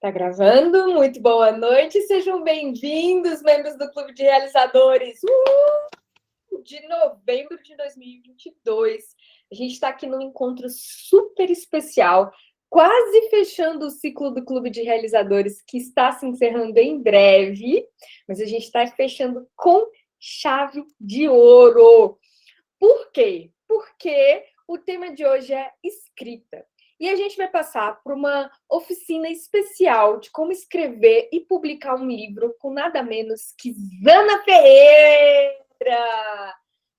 Tá gravando? Muito boa noite, sejam bem-vindos, membros do Clube de Realizadores de novembro de 2022. A gente está aqui num encontro super especial, quase fechando o ciclo do Clube de Realizadores, que está se encerrando em breve, mas a gente está fechando com chave de ouro. Por quê? Porque o tema de hoje é escrita. E a gente vai passar por uma oficina especial de como escrever e publicar um livro com nada menos que Zana Ferreira.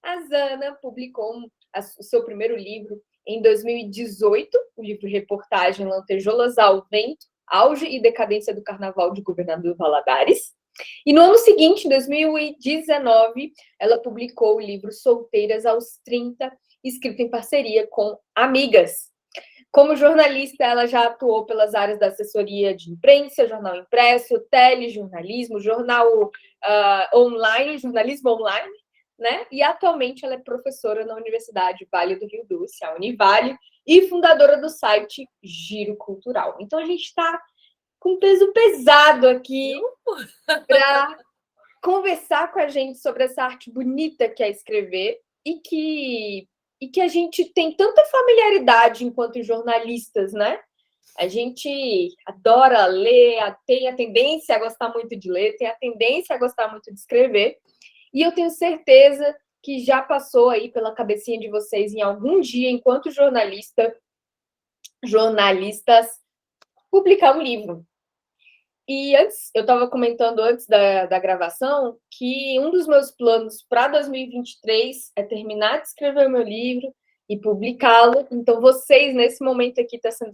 A Zana publicou o seu primeiro livro em 2018, o livro-reportagem Lantejoulas ao Vento, Auge e Decadência do Carnaval de Governador Valadares. E no ano seguinte, em 2019, ela publicou o livro Solteiras aos 30, escrito em parceria com amigas. Como jornalista, ela já atuou pelas áreas da assessoria de imprensa, jornal impresso, telejornalismo, jornal online, jornalismo online, né? E atualmente ela é professora na Universidade Vale do Rio Doce, a Univale, e fundadora do site Giro Cultural. Então a gente está com peso pesado aqui para conversar com a gente sobre essa arte bonita que é escrever e que a gente tem tanta familiaridade enquanto jornalistas, né? A gente adora ler, tem a tendência a gostar muito de ler, tem a tendência a gostar muito de escrever, e eu tenho certeza que já passou aí pela cabecinha de vocês em algum dia, enquanto jornalistas, publicar um livro. E antes, eu estava comentando antes da gravação que um dos meus planos para 2023 é terminar de escrever o meu livro e publicá-lo. Então, vocês, nesse momento aqui, está sendo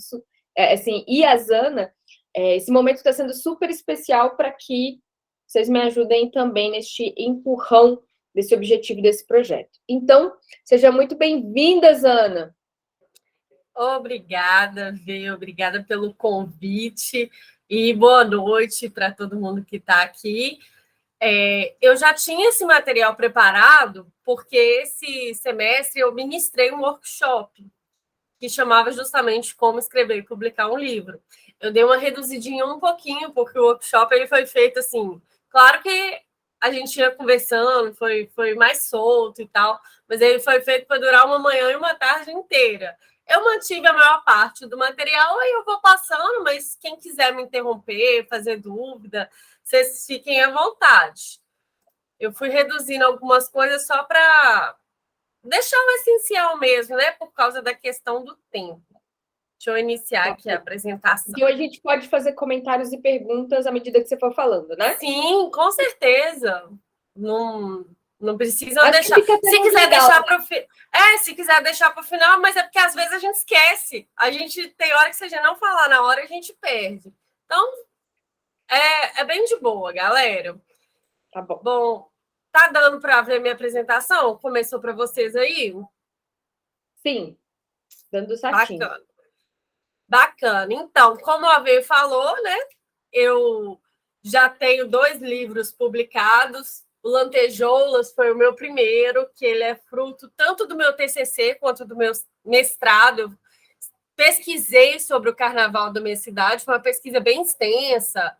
assim, e a Zana, esse momento está sendo super especial para que vocês me ajudem também neste empurrão desse objetivo desse projeto. Então, seja muito bem-vinda, Zana. Obrigada, Vê, obrigada pelo convite e boa noite para todo mundo que está aqui. Eu já tinha esse material preparado porque esse semestre eu ministrei um workshop que chamava justamente como escrever e publicar um livro. Eu dei uma reduzidinha um pouquinho, porque o workshop ele foi feito assim, claro que a gente ia conversando, foi mais solto e tal, mas ele foi feito para durar uma manhã e uma tarde inteira. Eu mantive a maior parte do material, aí eu vou passando, mas quem quiser me interromper, fazer dúvida, vocês fiquem à vontade. Eu fui reduzindo algumas coisas só para deixar o essencial mesmo, né? Por causa da questão do tempo. Deixa eu iniciar aqui a apresentação. Então, a gente pode fazer comentários e perguntas à medida que você for falando, né? Sim, com certeza. Não precisa deixar. Se quiser legal, deixar para o se quiser deixar para o final, mas é porque às vezes a gente esquece. A gente tem hora que se a gente não falar na hora, a gente perde. Então, é bem de boa, galera. Tá bom. Bom, tá dando para ver minha apresentação? Começou para vocês aí? Sim, dando certinho. Bacana. Então, como a Vê falou, né? Eu já tenho 2 livros publicados. O Lantejoulas foi o meu primeiro, que ele é fruto tanto do meu TCC quanto do meu mestrado. Eu pesquisei sobre o carnaval da minha cidade, foi uma pesquisa bem extensa.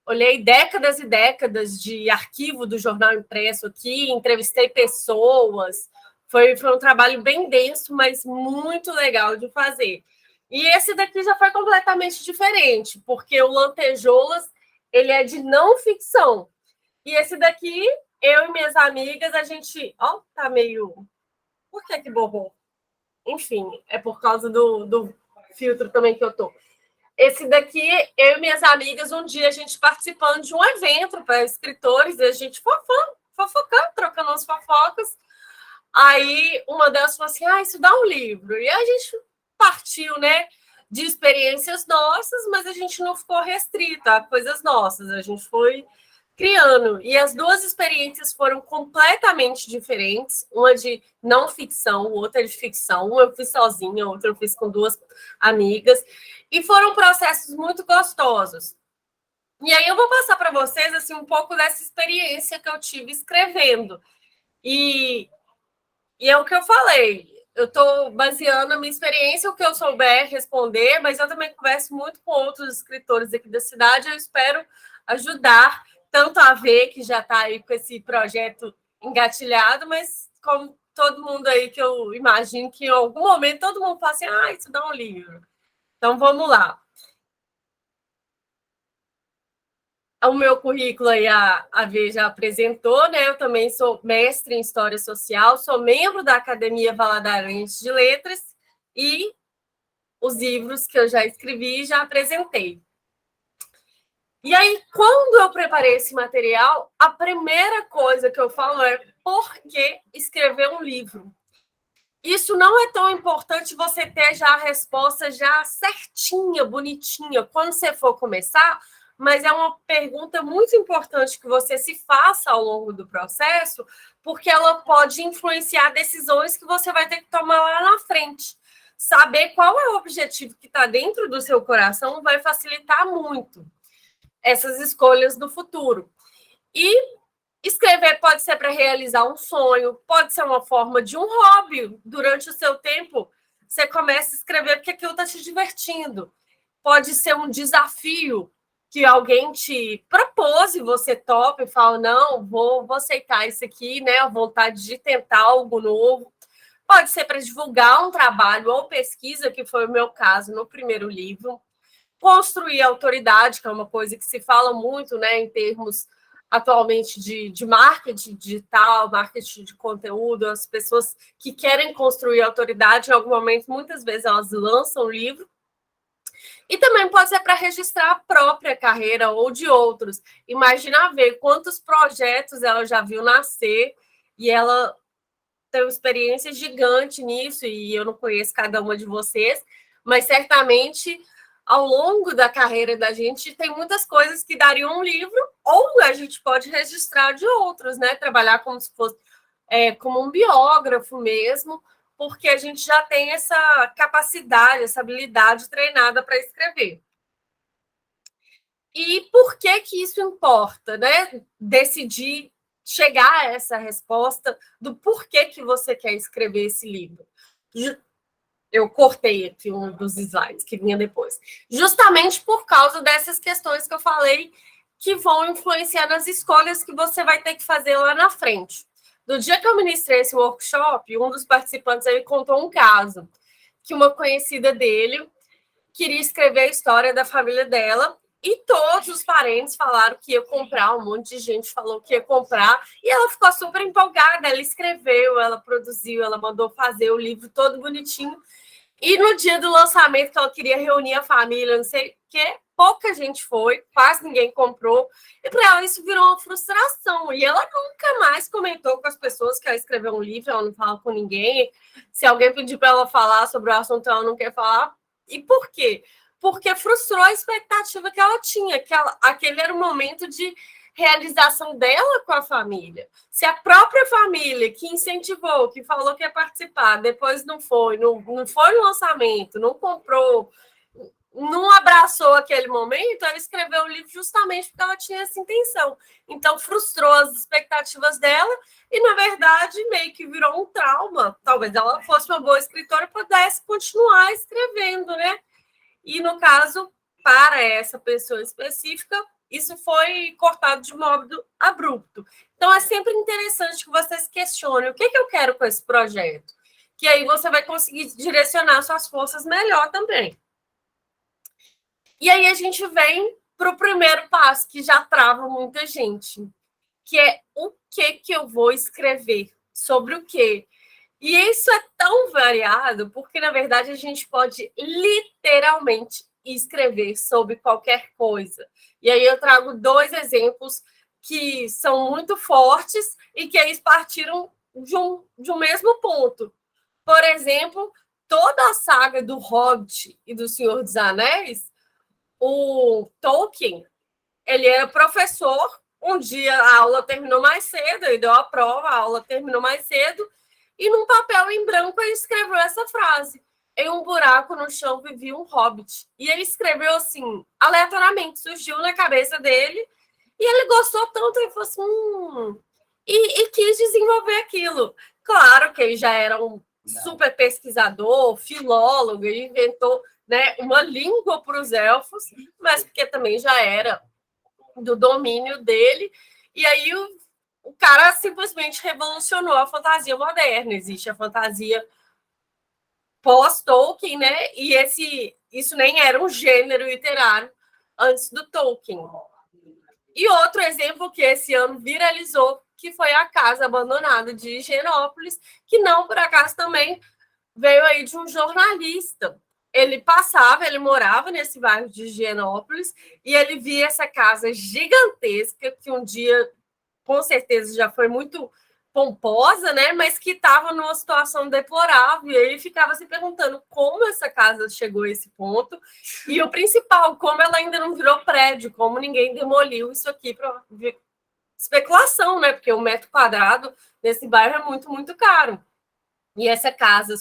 Olhei décadas e décadas de arquivo do jornal impresso aqui, entrevistei pessoas. Foi um trabalho bem denso, mas muito legal de fazer. E esse daqui já foi completamente diferente, porque o Lantejoulas ele é de não ficção. E esse daqui, eu e minhas amigas, a gente... Ó, tá meio... Por que borrou? Enfim, é por causa do filtro também que eu tô. Esse daqui, eu e minhas amigas, um dia a gente participando de um evento para escritores, e a gente fofocando, trocando umas fofocas. Aí uma delas falou assim, isso dá um livro. E a gente partiu, né, de experiências nossas, mas a gente não ficou restrita a coisas nossas, a gente foi criando. E as 2 experiências foram completamente diferentes, uma de não ficção, outra de ficção. Uma eu fiz sozinha, outra eu fiz com 2 amigas. E foram processos muito gostosos. E aí eu vou passar para vocês assim, um pouco dessa experiência que eu tive escrevendo. E é o que eu falei, eu estou baseando a minha experiência, o que eu souber responder, mas eu também converso muito com outros escritores aqui da cidade. Eu espero ajudar tanto a ver que já está aí com esse projeto engatilhado, mas como todo mundo aí que eu imagino que em algum momento todo mundo fala assim, isso dá um livro. Então, vamos lá. O meu currículo aí a V já apresentou, né? Eu também sou mestre em História Social, sou membro da Academia Valadarense de Letras e os livros que eu já escrevi já apresentei. E aí, quando eu preparei esse material, a primeira coisa que eu falo é por que escrever um livro? Isso não é tão importante você ter já a resposta já certinha, bonitinha, quando você for começar, mas é uma pergunta muito importante que você se faça ao longo do processo, porque ela pode influenciar decisões que você vai ter que tomar lá na frente. Saber qual é o objetivo que está dentro do seu coração vai facilitar muito essas escolhas no futuro. E escrever pode ser para realizar um sonho, pode ser uma forma de um hobby. Durante o seu tempo, você começa a escrever porque aquilo está te divertindo. Pode ser um desafio que alguém te propôs e você topa e fala, não, vou aceitar isso aqui, né? A vontade de tentar algo novo. Pode ser para divulgar um trabalho ou pesquisa, que foi o meu caso no primeiro livro. Construir autoridade, que é uma coisa que se fala muito, né, em termos atualmente de marketing digital, marketing de conteúdo, as pessoas que querem construir autoridade, em algum momento, muitas vezes elas lançam o livro. E também pode ser para registrar a própria carreira ou de outros. Imagina ver quantos projetos ela já viu nascer e ela tem uma experiência gigante nisso, e eu não conheço cada uma de vocês, mas certamente ao longo da carreira da gente tem muitas coisas que dariam um livro, ou a gente pode registrar de outros, né? Trabalhar como se fosse como um biógrafo mesmo, porque a gente já tem essa capacidade, essa habilidade treinada para escrever. E por que isso importa, né? Decidir chegar a essa resposta do porquê que você quer escrever esse livro. Eu cortei aqui um dos slides que vinha depois. Justamente por causa dessas questões que eu falei que vão influenciar nas escolhas que você vai ter que fazer lá na frente. No dia que eu ministrei esse workshop, um dos participantes aí contou um caso que uma conhecida dele queria escrever a história da família dela e todos os parentes falaram que ia comprar, um monte de gente falou que ia comprar, e ela ficou super empolgada, ela escreveu, ela produziu, ela mandou fazer o livro todo bonitinho, e no dia do lançamento que ela queria reunir a família, não sei o quê, pouca gente foi, quase ninguém comprou, e para ela isso virou uma frustração, e ela nunca mais comentou com as pessoas que ela escreveu um livro, ela não fala com ninguém, se alguém pedir para ela falar sobre o assunto, ela não quer falar. E por quê? Porque frustrou a expectativa que ela tinha, que aquele era o momento de realização dela com a família. Se a própria família que incentivou, que falou que ia participar, depois não foi no lançamento, não comprou, não abraçou aquele momento, ela escreveu o livro justamente porque ela tinha essa intenção. Então, frustrou as expectativas dela e, na verdade, meio que virou um trauma. Talvez ela fosse uma boa escritora e pudesse continuar escrevendo, né? E, no caso, para essa pessoa específica, isso foi cortado de modo abrupto. Então, é sempre interessante que vocês questionem o que eu quero com esse projeto, que aí você vai conseguir direcionar suas forças melhor também. E aí a gente vem para o primeiro passo, que já trava muita gente, que é o que eu vou escrever, sobre o quê. E isso é tão variado, porque, na verdade, a gente pode literalmente escrever sobre qualquer coisa. E aí eu trago 2 exemplos que são muito fortes e que eles partiram de um mesmo ponto. Por exemplo, toda a saga do Hobbit e do Senhor dos Anéis, o Tolkien, ele era professor, um dia a aula terminou mais cedo, ele deu a prova, a aula terminou mais cedo, e num papel em branco ele escreveu essa frase: em um buraco no chão vivia um hobbit. E ele escreveu assim, aleatoriamente, surgiu na cabeça dele, e ele gostou tanto, ele falou assim, e quis desenvolver aquilo. Claro que ele já era um super pesquisador, filólogo, ele inventou, né, uma língua para os elfos, mas porque também já era do domínio dele. E aí o cara simplesmente revolucionou a fantasia moderna. Existe a fantasia pós-Tolkien, né? E isso nem era um gênero literário antes do Tolkien. E outro exemplo que esse ano viralizou, que foi a Casa Abandonada de Higienópolis, que não por acaso também veio aí de um jornalista. Ele morava nesse bairro de Higienópolis e ele via essa casa gigantesca que um dia, com certeza, já foi muito pomposa, né? Mas que estava numa situação deplorável. E ele ficava se perguntando como essa casa chegou a esse ponto. E o principal, como ela ainda não virou prédio, como ninguém demoliu isso aqui para especulação, né? Porque o metro quadrado nesse bairro é muito, muito caro. E essa casa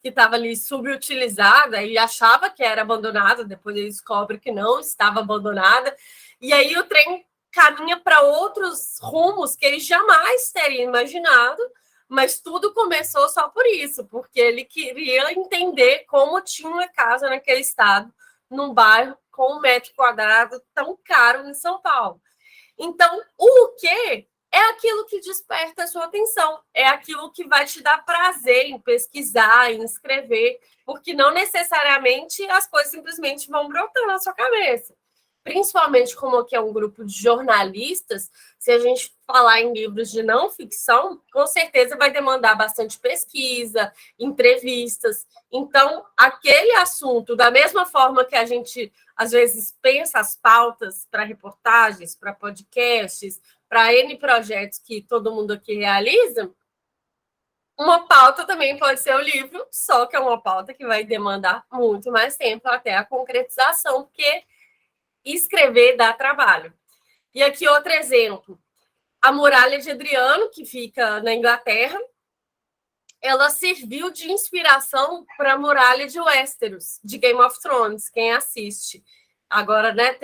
que estava ali subutilizada, ele achava que era abandonada, depois ele descobre que não estava abandonada. E aí o trem caminha para outros rumos que ele jamais teria imaginado, mas tudo começou só por isso, porque ele queria entender como tinha uma casa naquele estado, num bairro com 1 metro quadrado tão caro em São Paulo. Então, o quê? É aquilo que desperta a sua atenção, é aquilo que vai te dar prazer em pesquisar, em escrever, porque não necessariamente as coisas simplesmente vão brotar na sua cabeça. Principalmente como aqui é um grupo de jornalistas, se a gente falar em livros de não ficção, com certeza vai demandar bastante pesquisa, entrevistas. Então, aquele assunto, da mesma forma que a gente, às vezes, pensa as pautas para reportagens, para podcasts, para N projetos que todo mundo aqui realiza, uma pauta também pode ser o livro, só que é uma pauta que vai demandar muito mais tempo até a concretização, porque escrever dá trabalho. E aqui outro exemplo. A Muralha de Adriano, que fica na Inglaterra, ela serviu de inspiração para a Muralha de Westeros, de Game of Thrones, quem assiste. Agora, né,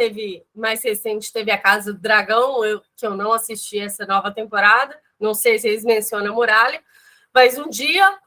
mais recente, teve a Casa do Dragão, que eu não assisti essa nova temporada, não sei se eles mencionam a muralha, mas um dia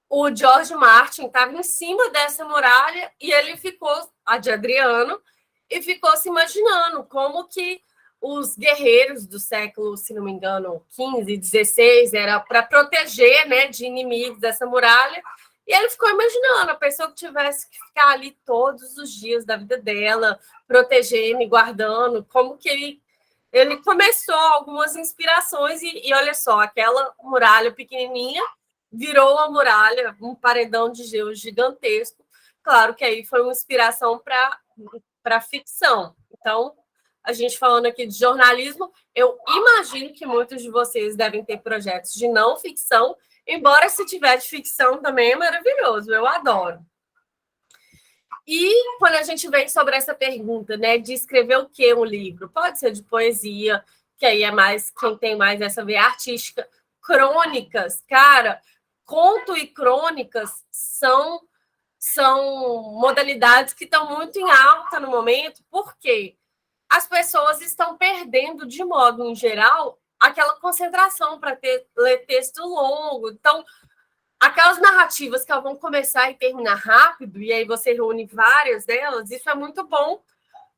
o George Martin estava em cima dessa muralha e ele ficou, a de Adriano, e ficou se imaginando como que os guerreiros do século, se não me engano, 15, 16, era para proteger, né, de inimigos dessa muralha. E ele ficou imaginando a pessoa que tivesse que ficar ali todos os dias da vida dela, protegendo e guardando, como que ele começou algumas inspirações e olha só, aquela muralha pequenininha virou uma muralha, um paredão de gelo gigantesco. Claro que aí foi uma inspiração para ficção. Então, a gente falando aqui de jornalismo, eu imagino que muitos de vocês devem ter projetos de não ficção, embora se tiver de ficção também é maravilhoso, eu adoro. E quando a gente vem sobre essa pergunta, né, de escrever o que um livro? Pode ser de poesia, que aí é mais quem tem mais essa veia artística. Crônicas, cara, conto e crônicas são modalidades que estão muito em alta no momento, porque as pessoas estão perdendo, de modo em geral, aquela concentração para ler texto longo. Então, aquelas narrativas que elas vão começar e terminar rápido, e aí você reúne várias delas, isso é muito bom,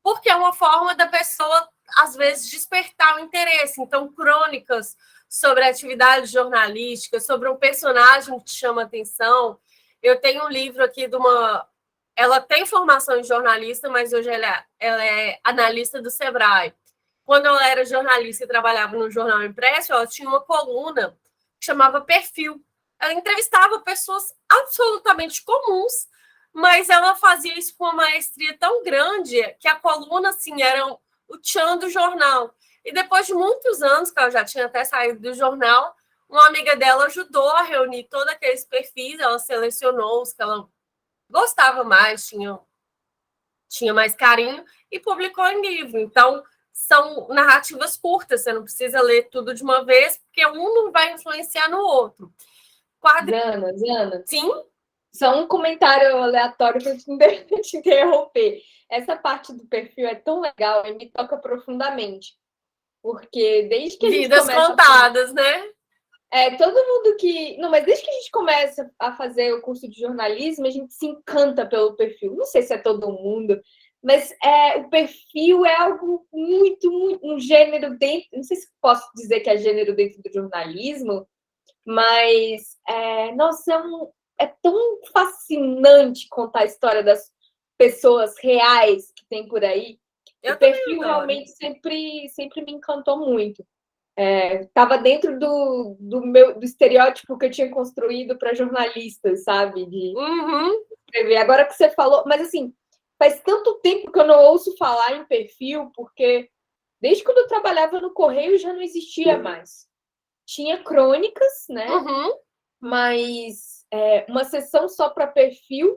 porque é uma forma da pessoa, às vezes, despertar o interesse. Então, crônicas sobre atividade jornalística, sobre um personagem que te chama atenção. Eu tenho um livro aqui de uma... Ela tem formação em jornalista, mas hoje ela é analista do Sebrae. Quando ela era jornalista e trabalhava no jornal impresso, ela tinha uma coluna que chamava Perfil. Ela entrevistava pessoas absolutamente comuns, mas ela fazia isso com uma maestria tão grande que a coluna, assim, era o tchan do jornal. E depois de muitos anos, que ela já tinha até saído do jornal, uma amiga dela ajudou a reunir todos aqueles perfis, ela selecionou os que ela gostava mais, tinha mais carinho, e publicou em livro. Então, são narrativas curtas, você não precisa ler tudo de uma vez, porque um não vai influenciar no outro. Zana, sim? Só um comentário aleatório para te interromper. Essa parte do perfil é tão legal e me toca profundamente. Porque desde que a gente Vidas contadas, né? Todo mundo que. Não, mas desde que a gente começa a fazer o curso de jornalismo, a gente se encanta pelo perfil. Não sei se é todo mundo, mas o perfil é algo muito, muito. Um gênero dentro. Não sei se posso dizer que é gênero dentro do jornalismo, mas. Nossa, é tão fascinante contar a história das pessoas reais que tem por aí. O Eu também perfil adoro. realmente sempre me encantou muito. Estava dentro do estereótipo que eu tinha construído para jornalistas, sabe? De escrever. Agora que você falou, mas assim, faz tanto tempo que eu não ouço falar em perfil, porque desde quando eu trabalhava no Correio já não existia mais. Tinha crônicas, né? Mas uma sessão só para perfil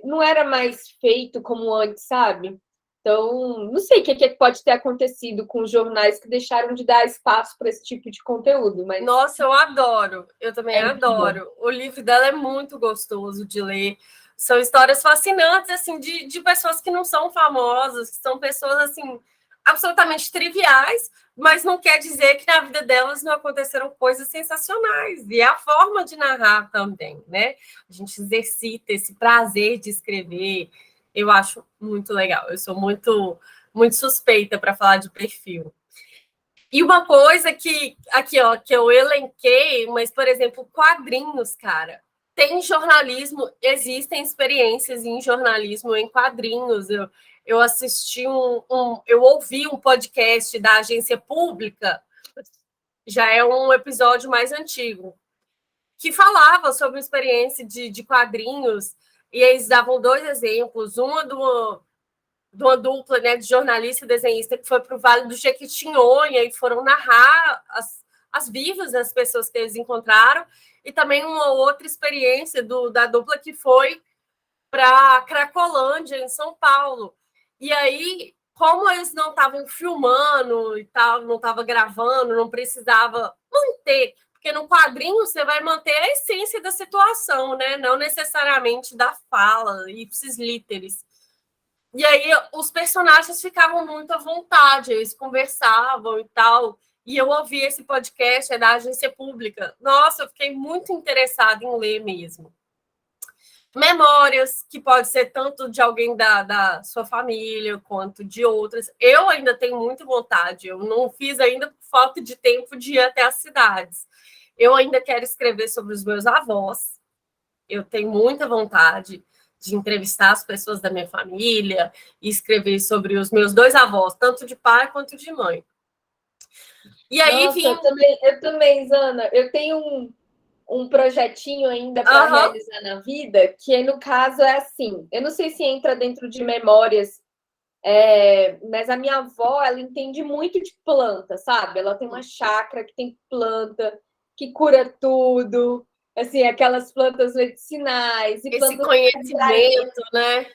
não era mais feito como antes, sabe? Então, não sei o que pode ter acontecido com os jornais que deixaram de dar espaço para esse tipo de conteúdo, mas. Nossa, eu adoro. Eu também Incrível. adoro. O livro dela é muito gostoso de ler. São histórias fascinantes, assim, de pessoas que não são famosas, que são pessoas, assim, absolutamente triviais, mas não quer dizer que na vida delas não aconteceram coisas sensacionais. E é a forma de narrar também, né? A gente exercita esse prazer de escrever. Eu acho muito legal. Eu sou muito, muito suspeita para falar de perfil. E uma coisa que aqui, ó, que eu elenquei, mas, por exemplo, quadrinhos, cara. Tem jornalismo, existem experiências em jornalismo em quadrinhos. Eu assisti eu ouvi um podcast da agência pública, já é um episódio mais antigo, que falava sobre a experiência de quadrinhos, e eles davam dois exemplos, uma de uma dupla, né, de jornalista e desenhista que foi para o Vale do Jequitinhonha e foram narrar as vivas das pessoas que eles encontraram, e também uma outra experiência da dupla que foi para Cracolândia, em São Paulo. E aí, como eles não estavam filmando e tal, não estavam gravando, não precisava manter, porque no quadrinho você vai manter a essência da situação, né? Não necessariamente da fala, ipsis literis. E aí os personagens ficavam muito à vontade, eles conversavam e tal. E eu ouvi esse podcast, é da agência pública. Nossa, eu fiquei muito interessada em ler mesmo. Memórias, que pode ser tanto de alguém da sua família quanto de outras. Eu ainda tenho muita vontade, eu não fiz ainda por falta de tempo de ir até as cidades. Eu ainda quero escrever sobre os meus avós, eu tenho muita vontade de entrevistar as pessoas da minha família e escrever sobre os meus dois avós, tanto de pai quanto de mãe. E aí Nossa, vim. eu também, Zana. Eu tenho um projetinho ainda para realizar na vida, que no caso é assim. Eu não sei se entra dentro de memórias, mas a minha avó, ela entende muito de planta, sabe? Ela tem uma chácara que tem planta, que cura tudo, assim, aquelas plantas medicinais e Esse plantas conhecimento, né?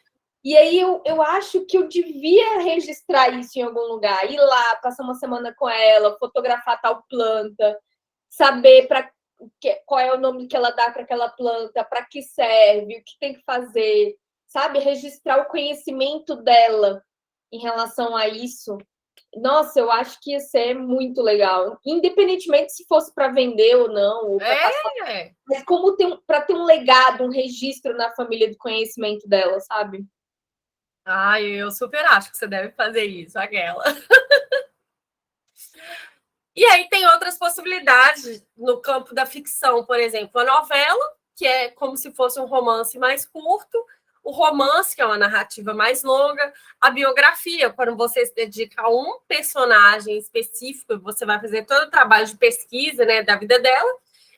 e aí eu acho que eu devia registrar isso em algum lugar, ir lá, passar uma semana com ela, fotografar tal planta, saber qual é o nome que ela dá para aquela planta, para que serve, o que tem que fazer, sabe? Registrar o conhecimento dela em relação a isso. Nossa, eu acho que ia ser muito legal, independentemente se fosse para vender ou não, ou para passar, mas como para ter um legado, um registro na família do conhecimento dela, sabe? Ah, eu super acho que você deve fazer isso, aquela. E aí tem outras possibilidades no campo da ficção, por exemplo, a novela, que é como se fosse um romance mais curto, o romance, que é uma narrativa mais longa, a biografia, quando você se dedica a um personagem específico, você vai fazer todo o trabalho de pesquisa, né, da vida dela,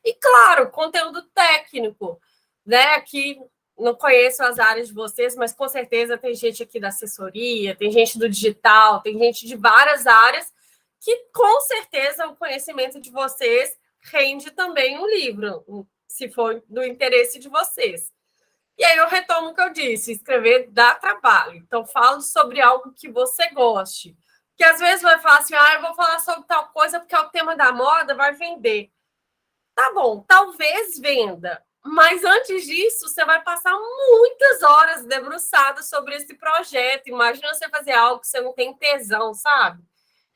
e claro, conteúdo técnico, né, que não conheço as áreas de vocês, mas com certeza tem gente aqui da assessoria, tem gente do digital, tem gente de várias áreas que com certeza o conhecimento de vocês rende também um livro, se for do interesse de vocês. E aí eu retomo o que eu disse, escrever dá trabalho. Então, falo sobre algo que você goste. Que às vezes vai falar assim, eu vou falar sobre tal coisa porque é o tema da moda, vai vender. Tá bom, talvez venda. Mas antes disso, você vai passar muitas horas debruçado sobre esse projeto. Imagina você fazer algo que você não tem tesão, sabe?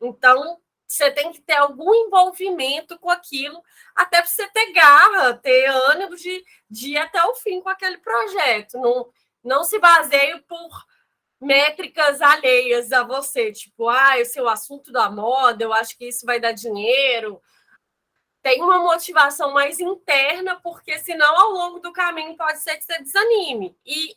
Então, Você tem que ter algum envolvimento com aquilo, até para você ter garra, ter ânimo de ir até o fim com aquele projeto. Não se baseie por métricas alheias a você, tipo, esse é o assunto da moda, eu acho que isso vai dar dinheiro. Tem uma motivação mais interna, porque senão, ao longo do caminho, pode ser que você desanime. E,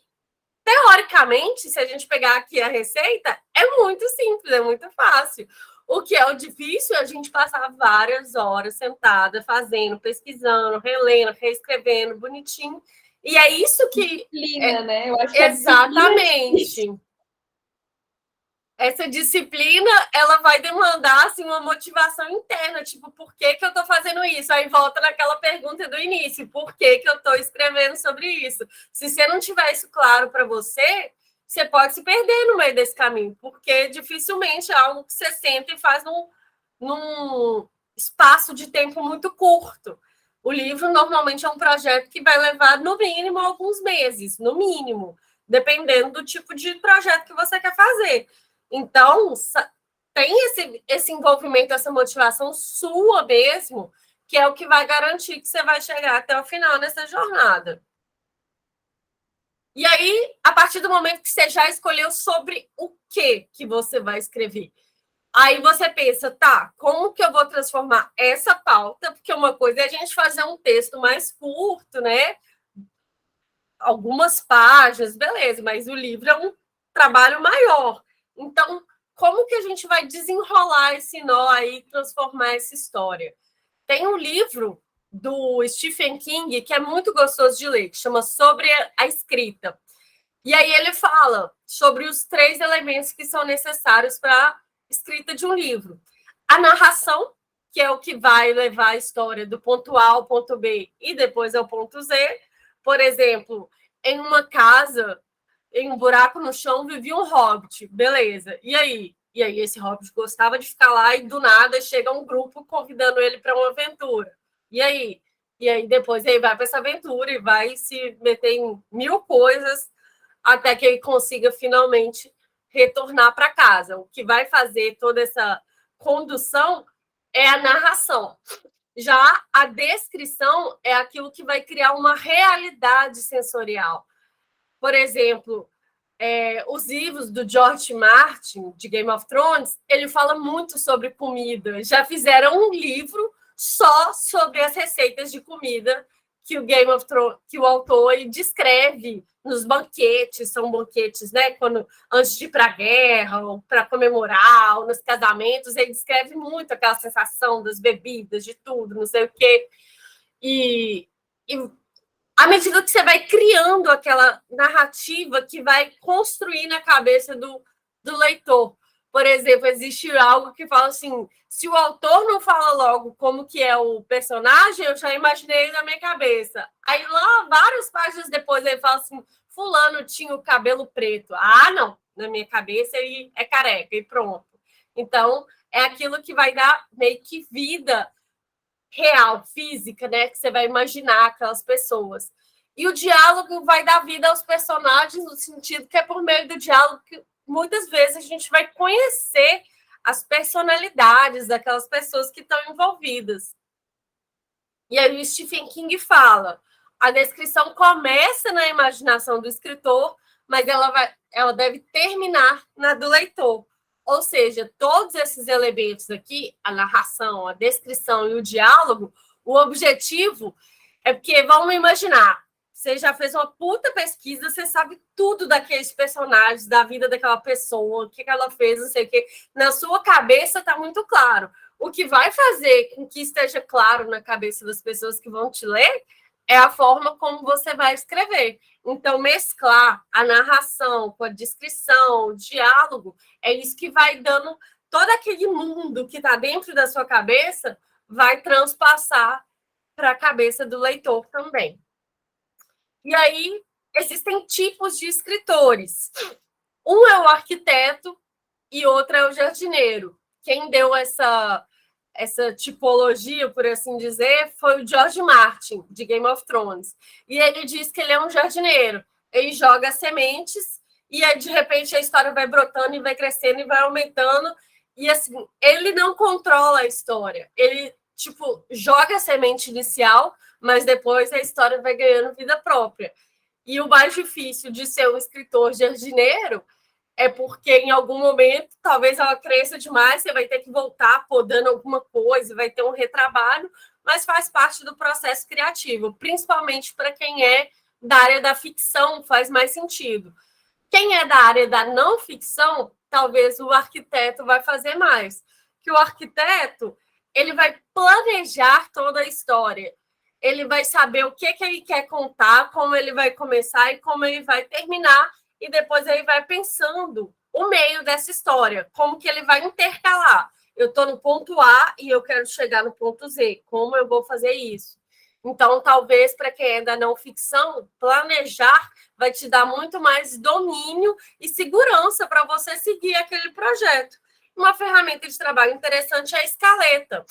teoricamente, se a gente pegar aqui a receita, é muito simples, é muito fácil. O que é o difícil é a gente passar várias horas sentada, fazendo, pesquisando, relendo, reescrevendo, bonitinho. E é isso que... Disciplina, né? Eu acho que exatamente. Essa disciplina, ela vai demandar assim, uma motivação interna, tipo, por que, que eu estou fazendo isso? Aí volta naquela pergunta do início, por que, que eu estou escrevendo sobre isso? Se você não tiver isso claro para você, você pode se perder no meio desse caminho, porque dificilmente é algo que você senta e faz num espaço de tempo muito curto. O livro normalmente é um projeto que vai levar, no mínimo, alguns meses, no mínimo, dependendo do tipo de projeto que você quer fazer. Então, tem esse envolvimento, essa motivação sua mesmo, que é o que vai garantir que você vai chegar até o final nessa jornada. E aí, a partir do momento que você já escolheu sobre o que você vai escrever, aí você pensa, tá, como que eu vou transformar essa pauta? Porque uma coisa é a gente fazer um texto mais curto, né? Algumas páginas, beleza, mas o livro é um trabalho maior. Então, como que a gente vai desenrolar esse nó aí, transformar essa história? Tem um livro do Stephen King que é muito gostoso de ler, que chama Sobre a Escrita. E aí ele fala sobre os 3 elementos que são necessários para a escrita de um livro. A narração, que é o que vai levar a história do ponto A ao ponto B e depois ao ponto Z. Por exemplo, em uma casa, em um buraco no chão, vivia um hobbit. Beleza. E aí? E aí esse hobbit gostava de ficar lá e do nada chega um grupo convidando ele para uma aventura. E aí? E aí depois ele vai para essa aventura e vai se meter em 1000 coisas até que ele consiga finalmente retornar para casa. O que vai fazer toda essa condução é a narração. Já a descrição é aquilo que vai criar uma realidade sensorial. Por exemplo, os livros do George Martin, de Game of Thrones, ele fala muito sobre comida. Já fizeram um livro só sobre as receitas de comida que o Game of Thrones, que o autor descreve nos banquetes, são banquetes, né? Antes de ir para a guerra, ou para comemorar, ou nos casamentos, ele descreve muito aquela sensação das bebidas, de tudo, não sei o quê. E à medida que você vai criando aquela narrativa que vai construir na cabeça do leitor. Por exemplo, existe algo que fala assim, se o autor não fala logo como que é o personagem, eu já imaginei na minha cabeça. Aí lá, várias páginas depois, ele fala assim, fulano tinha o cabelo preto. Ah, não, na minha cabeça ele é careca e pronto. Então, é aquilo que vai dar meio que vida real, física, né? Que você vai imaginar aquelas pessoas. E o diálogo vai dar vida aos personagens, no sentido que é por meio do diálogo que muitas vezes a gente vai conhecer as personalidades daquelas pessoas que estão envolvidas. E aí o Stephen King fala, a descrição começa na imaginação do escritor, mas ela deve terminar na do leitor. Ou seja, todos esses elementos aqui, a narração, a descrição e o diálogo, o objetivo é porque, vamos imaginar, você já fez uma puta pesquisa, você sabe tudo daqueles personagens, da vida daquela pessoa, o que ela fez, não sei o quê. Na sua cabeça está muito claro. O que vai fazer com que esteja claro na cabeça das pessoas que vão te ler é a forma como você vai escrever. Então, mesclar a narração com a descrição, o diálogo, é isso que vai dando todo aquele mundo que está dentro da sua cabeça, vai transpassar para a cabeça do leitor também. E aí, existem tipos de escritores. Um é o arquiteto e outro é o jardineiro. Quem deu essa tipologia, por assim dizer, foi o George Martin, de Game of Thrones. E ele diz que ele é um jardineiro. Ele joga sementes e aí, de repente, a história vai brotando e vai crescendo e vai aumentando E assim, ele não controla a história. Ele, tipo, joga a semente inicial, mas depois a história vai ganhando vida própria. E o mais difícil de ser um escritor jardineiro é porque em algum momento, talvez ela cresça demais, você vai ter que voltar podando alguma coisa, vai ter um retrabalho, mas faz parte do processo criativo, principalmente para quem é da área da ficção, faz mais sentido. Quem é da área da não ficção, talvez o arquiteto vai fazer mais. Que o arquiteto, ele vai planejar toda a história. Ele vai saber o que ele quer contar, como ele vai começar e como ele vai terminar, e depois ele vai pensando o meio dessa história, como que ele vai intercalar. Eu estou no ponto A e eu quero chegar no ponto Z. Como eu vou fazer isso? Então, talvez, para quem é da não ficção, planejar vai te dar muito mais domínio e segurança para você seguir aquele projeto. Uma ferramenta de trabalho interessante é a escaleta,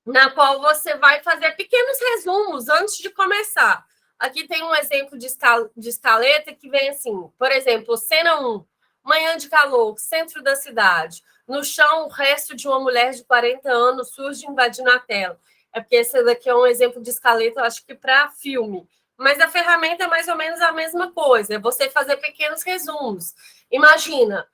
na qual você vai fazer pequenos resumos antes de começar. Aqui tem um exemplo de escaleta que vem assim, por exemplo, cena 1, manhã de calor, centro da cidade. No chão, o resto de uma mulher de 40 anos surge invadindo a tela. É porque esse daqui é um exemplo de escaleta, eu acho que para filme. Mas a ferramenta é mais ou menos a mesma coisa, é você fazer pequenos resumos. Imagina,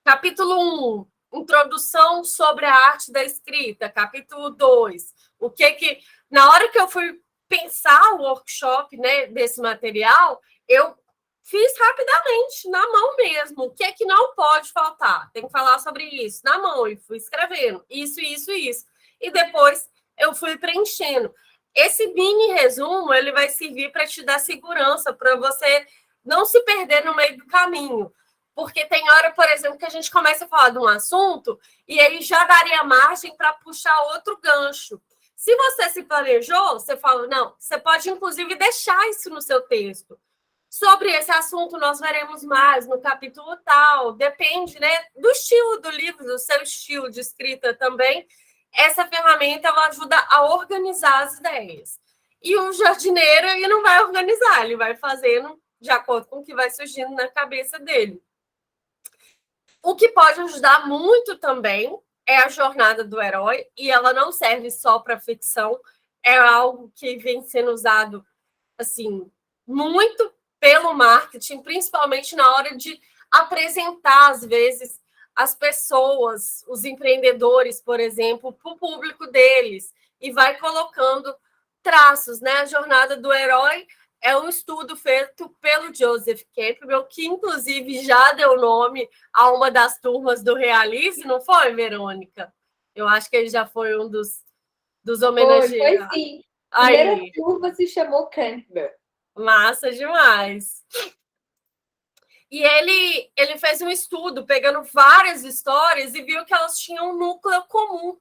capítulo 1, introdução sobre a arte da escrita. Capítulo 2, o que... Na hora que eu fui pensar o workshop, né, desse material, eu fiz rapidamente, na mão mesmo. O que é que não pode faltar? Tem que falar sobre isso, na mão. E fui escrevendo isso, isso, isso. E depois eu fui preenchendo. Esse mini resumo, ele vai servir para te dar segurança, para você não se perder no meio do caminho. Porque tem hora, por exemplo, que a gente começa a falar de um assunto e aí já daria margem para puxar outro gancho. Se você se planejou, você fala, não, você pode, inclusive, deixar isso no seu texto. Sobre esse assunto, nós veremos mais no capítulo tal. Depende, né, do estilo do livro, do seu estilo de escrita também. Essa ferramenta ela ajuda a organizar as ideias. E o jardineiro ele não vai organizar, ele vai fazendo de acordo com o que vai surgindo na cabeça dele. O que pode ajudar muito também é a jornada do herói, e ela não serve só para ficção, é algo que vem sendo usado assim muito pelo marketing, principalmente na hora de apresentar, às vezes, as pessoas, os empreendedores, por exemplo, para o público deles, e vai colocando traços, né? A jornada do herói é um estudo feito pelo Joseph Campbell, que inclusive já deu nome a uma das turmas do Realize, não foi, Verônica? Eu acho que ele já foi um dos homenageados. Foi sim. A primeira turma se chamou Campbell. Massa demais. E ele fez um estudo pegando várias histórias e viu que elas tinham um núcleo comum.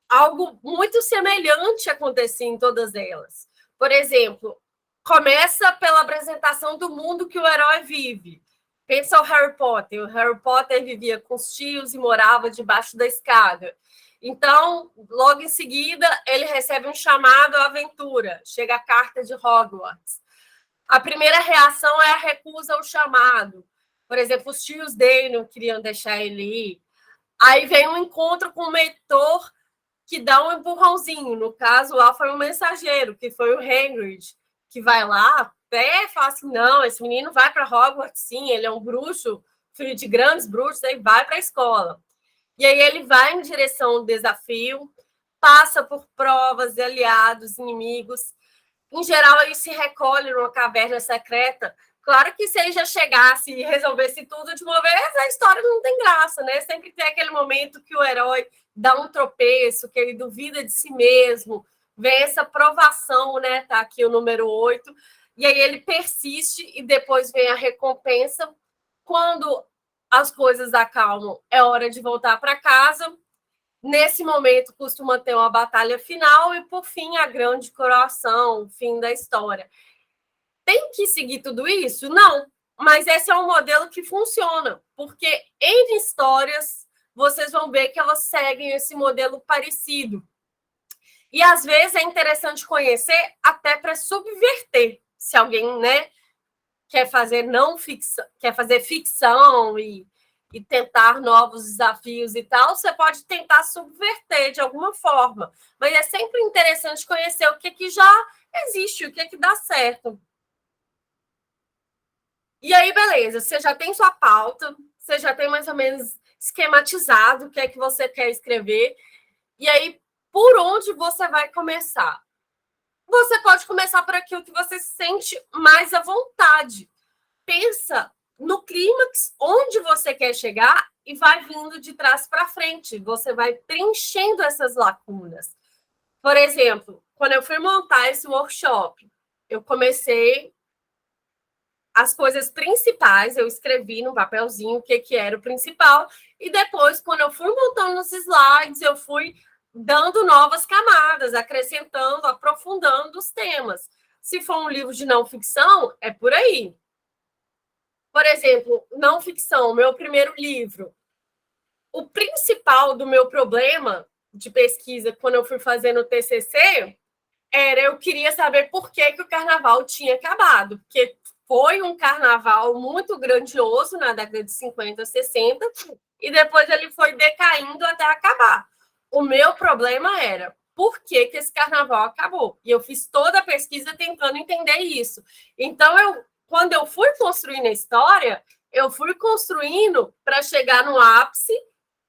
Algo muito semelhante acontecia em todas elas. Por exemplo, começa pela apresentação do mundo que o herói vive. Pensa o Harry Potter. O Harry Potter vivia com os tios e morava debaixo da escada. Então, logo em seguida, ele recebe um chamado à aventura. Chega a carta de Hogwarts. A primeira reação é a recusa ao chamado. Por exemplo, os tios dele não queriam deixar ele ir. Aí vem um encontro com o mentor que dá um empurrãozinho. No caso, lá foi um mensageiro, que foi o Hagrid, que vai lá, até fala assim, não, esse menino vai para Hogwarts, sim, ele é um bruxo, filho de grandes bruxos, aí vai para a escola. E aí ele vai em direção ao desafio, passa por provas de aliados, inimigos. Em geral, ele se recolhe numa caverna secreta. Claro que se ele já chegasse e resolvesse tudo de uma vez, a história não tem graça, né? Sempre tem aquele momento que o herói dá um tropeço, que ele duvida de si mesmo, vem essa provação, né? Tá aqui o número 8, e aí ele persiste e depois vem a recompensa. Quando as coisas acalmam, é hora de voltar para casa. Nesse momento, costuma ter uma batalha final e, por fim, a grande coroação, o fim da história. Tem que seguir tudo isso? Não, mas esse é um modelo que funciona, porque em histórias vocês vão ver que elas seguem esse modelo parecido. E, às vezes, é interessante conhecer até para subverter. Se alguém, né, quer fazer não ficção, quer fazer ficção e e tentar novos desafios e tal, você pode tentar subverter de alguma forma. Mas é sempre interessante conhecer o que já existe, o que dá certo. E aí, beleza, você já tem sua pauta, você já tem mais ou menos esquematizado o que é que você quer escrever. E aí, por onde você vai começar? Você pode começar por aquilo que você se sente mais à vontade. Pensa no clímax, onde você quer chegar e vai vindo de trás para frente. Você vai preenchendo essas lacunas. Por exemplo, quando eu fui montar esse workshop, eu comecei as coisas principais, eu escrevi no papelzinho o que era o principal, e depois, quando eu fui montando os slides, eu fui dando novas camadas, acrescentando, aprofundando os temas. Se for um livro de não ficção, é por aí. Por exemplo, não ficção, meu primeiro livro. O principal do meu problema de pesquisa, quando eu fui fazendo o TCC, eu queria saber por que o carnaval tinha acabado, porque foi um carnaval muito grandioso na década de 50, 60, e depois ele foi decaindo até acabar. O meu problema era por que esse carnaval acabou. E eu fiz toda a pesquisa tentando entender isso. Então, quando eu fui construindo a história, eu fui construindo para chegar no ápice,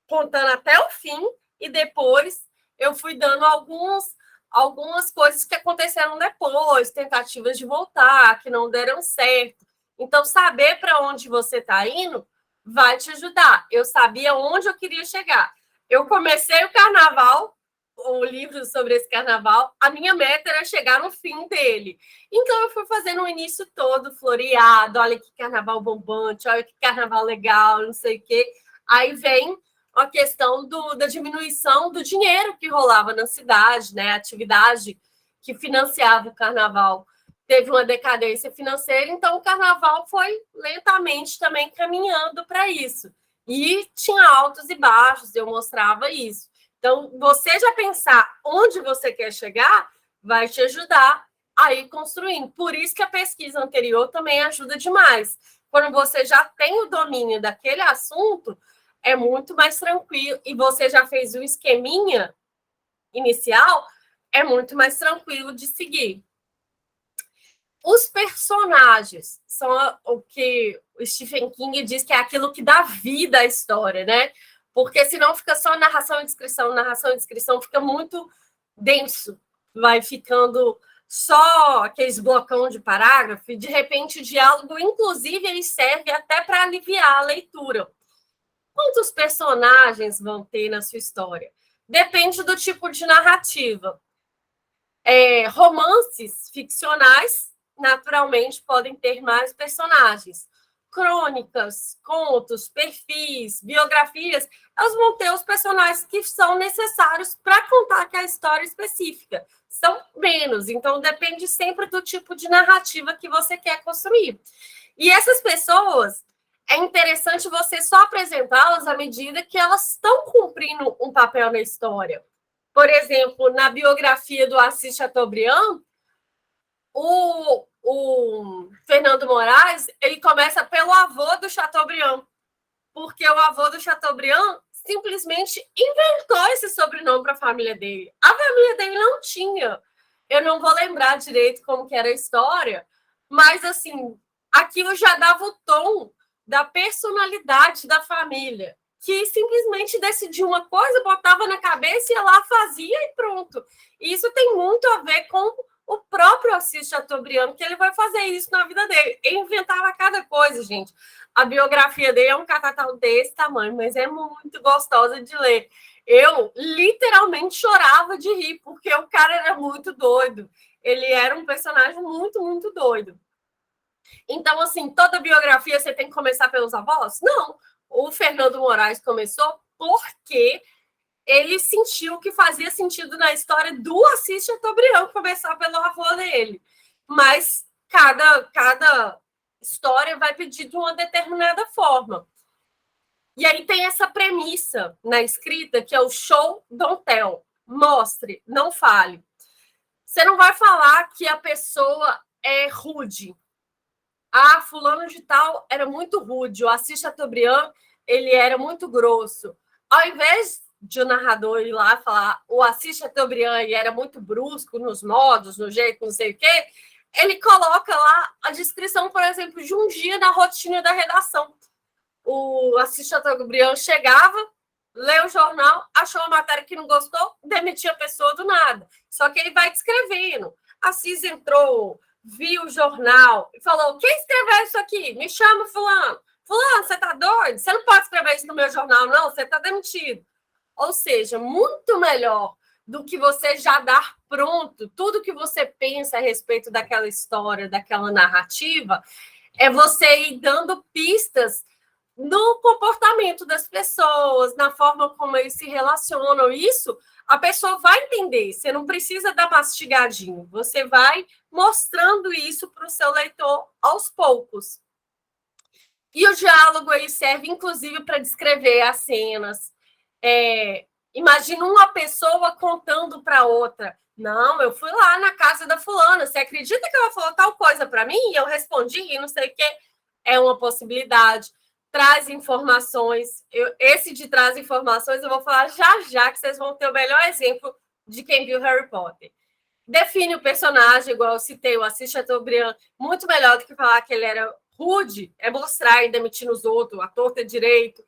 contando até o fim, e depois eu fui dando algumas coisas que aconteceram depois, tentativas de voltar, que não deram certo. Então, saber para onde você está indo vai te ajudar. Eu sabia onde eu queria chegar. Eu comecei o carnaval, o livro sobre esse carnaval, a minha meta era chegar no fim dele. Então, eu fui fazendo o início todo floreado, olha que carnaval bombante, olha que carnaval legal, não sei o quê. Aí vem a questão da diminuição do dinheiro que rolava na cidade, né? A atividade que financiava o carnaval teve uma decadência financeira, então o carnaval foi lentamente também caminhando para isso. E tinha altos e baixos, eu mostrava isso. Então, você já pensar onde você quer chegar vai te ajudar a ir construindo. Por isso que a pesquisa anterior também ajuda demais. Quando você já tem o domínio daquele assunto, é muito mais tranquilo, e você já fez um esqueminha inicial, é muito mais tranquilo de seguir. Os personagens são o que o Stephen King diz que é aquilo que dá vida à história, né? Porque senão fica só narração e descrição fica muito denso, vai ficando só aqueles blocão de parágrafo, e de repente o diálogo, inclusive, ele serve até para aliviar a leitura. Quantos personagens vão ter na sua história? Depende do tipo de narrativa. Romances ficcionais, naturalmente, podem ter mais personagens. Crônicas, contos, perfis, biografias, elas vão ter os personagens que são necessários para contar aquela história específica. São menos, então depende sempre do tipo de narrativa que você quer construir. E essas pessoas, é interessante você só apresentá-las à medida que elas estão cumprindo um papel na história. Por exemplo, na biografia do Assis Chateaubriand, o Fernando Moraes, ele começa pelo avô do Chateaubriand, porque o avô do Chateaubriand simplesmente inventou esse sobrenome para a família dele. A família dele não tinha. Eu não vou lembrar direito como que era a história, mas, assim, aquilo já dava o tom da personalidade da família, que simplesmente decidia uma coisa, botava na cabeça, ia lá, fazia e pronto. E isso tem muito a ver com o próprio Assis Chateaubriand, que ele vai fazer isso na vida dele. Ele inventava cada coisa, gente. A biografia dele é um catatal desse tamanho, mas é muito gostosa de ler. Eu literalmente chorava de rir, porque o cara era muito doido. Ele era um personagem muito, muito doido. Então, assim, toda biografia você tem que começar pelos avós? Não. O Fernando Moraes começou porque ele sentiu que fazia sentido na história do Assis Chateaubriand começar pelo avô dele. Mas cada história vai pedir de uma determinada forma. E aí tem essa premissa na escrita, que é o show, don't tell. Mostre, não fale. Você não vai falar que a pessoa é rude. Fulano de tal era muito rude. O Assis Chateaubriand ele era muito grosso. Ao invés de o narrador ir lá falar o Assis Chateaubriand era muito brusco nos modos, no jeito, não sei o quê, ele coloca lá a descrição, por exemplo, de um dia na rotina da redação. O Assis Chateaubriand chegava, leu o jornal, achou uma matéria que não gostou, demitia a pessoa do nada. Só que ele vai descrevendo. Assis entrou, viu o jornal e falou: quem escreveu isso aqui? Me chama fulano. Fulano, você tá doido? Você não pode escrever isso no meu jornal, não, você tá demitido. Ou seja, muito melhor do que você já dar pronto tudo que você pensa a respeito daquela história, daquela narrativa, é você ir dando pistas no comportamento das pessoas, na forma como eles se relacionam. Isso a pessoa vai entender. Você não precisa dar mastigadinho. Você vai mostrando isso para o seu leitor aos poucos. E o diálogo aí serve, inclusive, para descrever as cenas. Imagina uma pessoa contando para outra. Não, eu fui lá na casa da fulana. Você acredita que ela falou tal coisa para mim? E eu respondi e não sei o quê. É uma possibilidade. Traz informações. Esse de traz informações eu vou falar já, que vocês vão ter o melhor exemplo de quem viu Harry Potter. Define o personagem, igual eu citei, o Assis Chateaubriand, muito melhor do que falar que ele era rude, é mostrar e demitir os outros, a torta direito.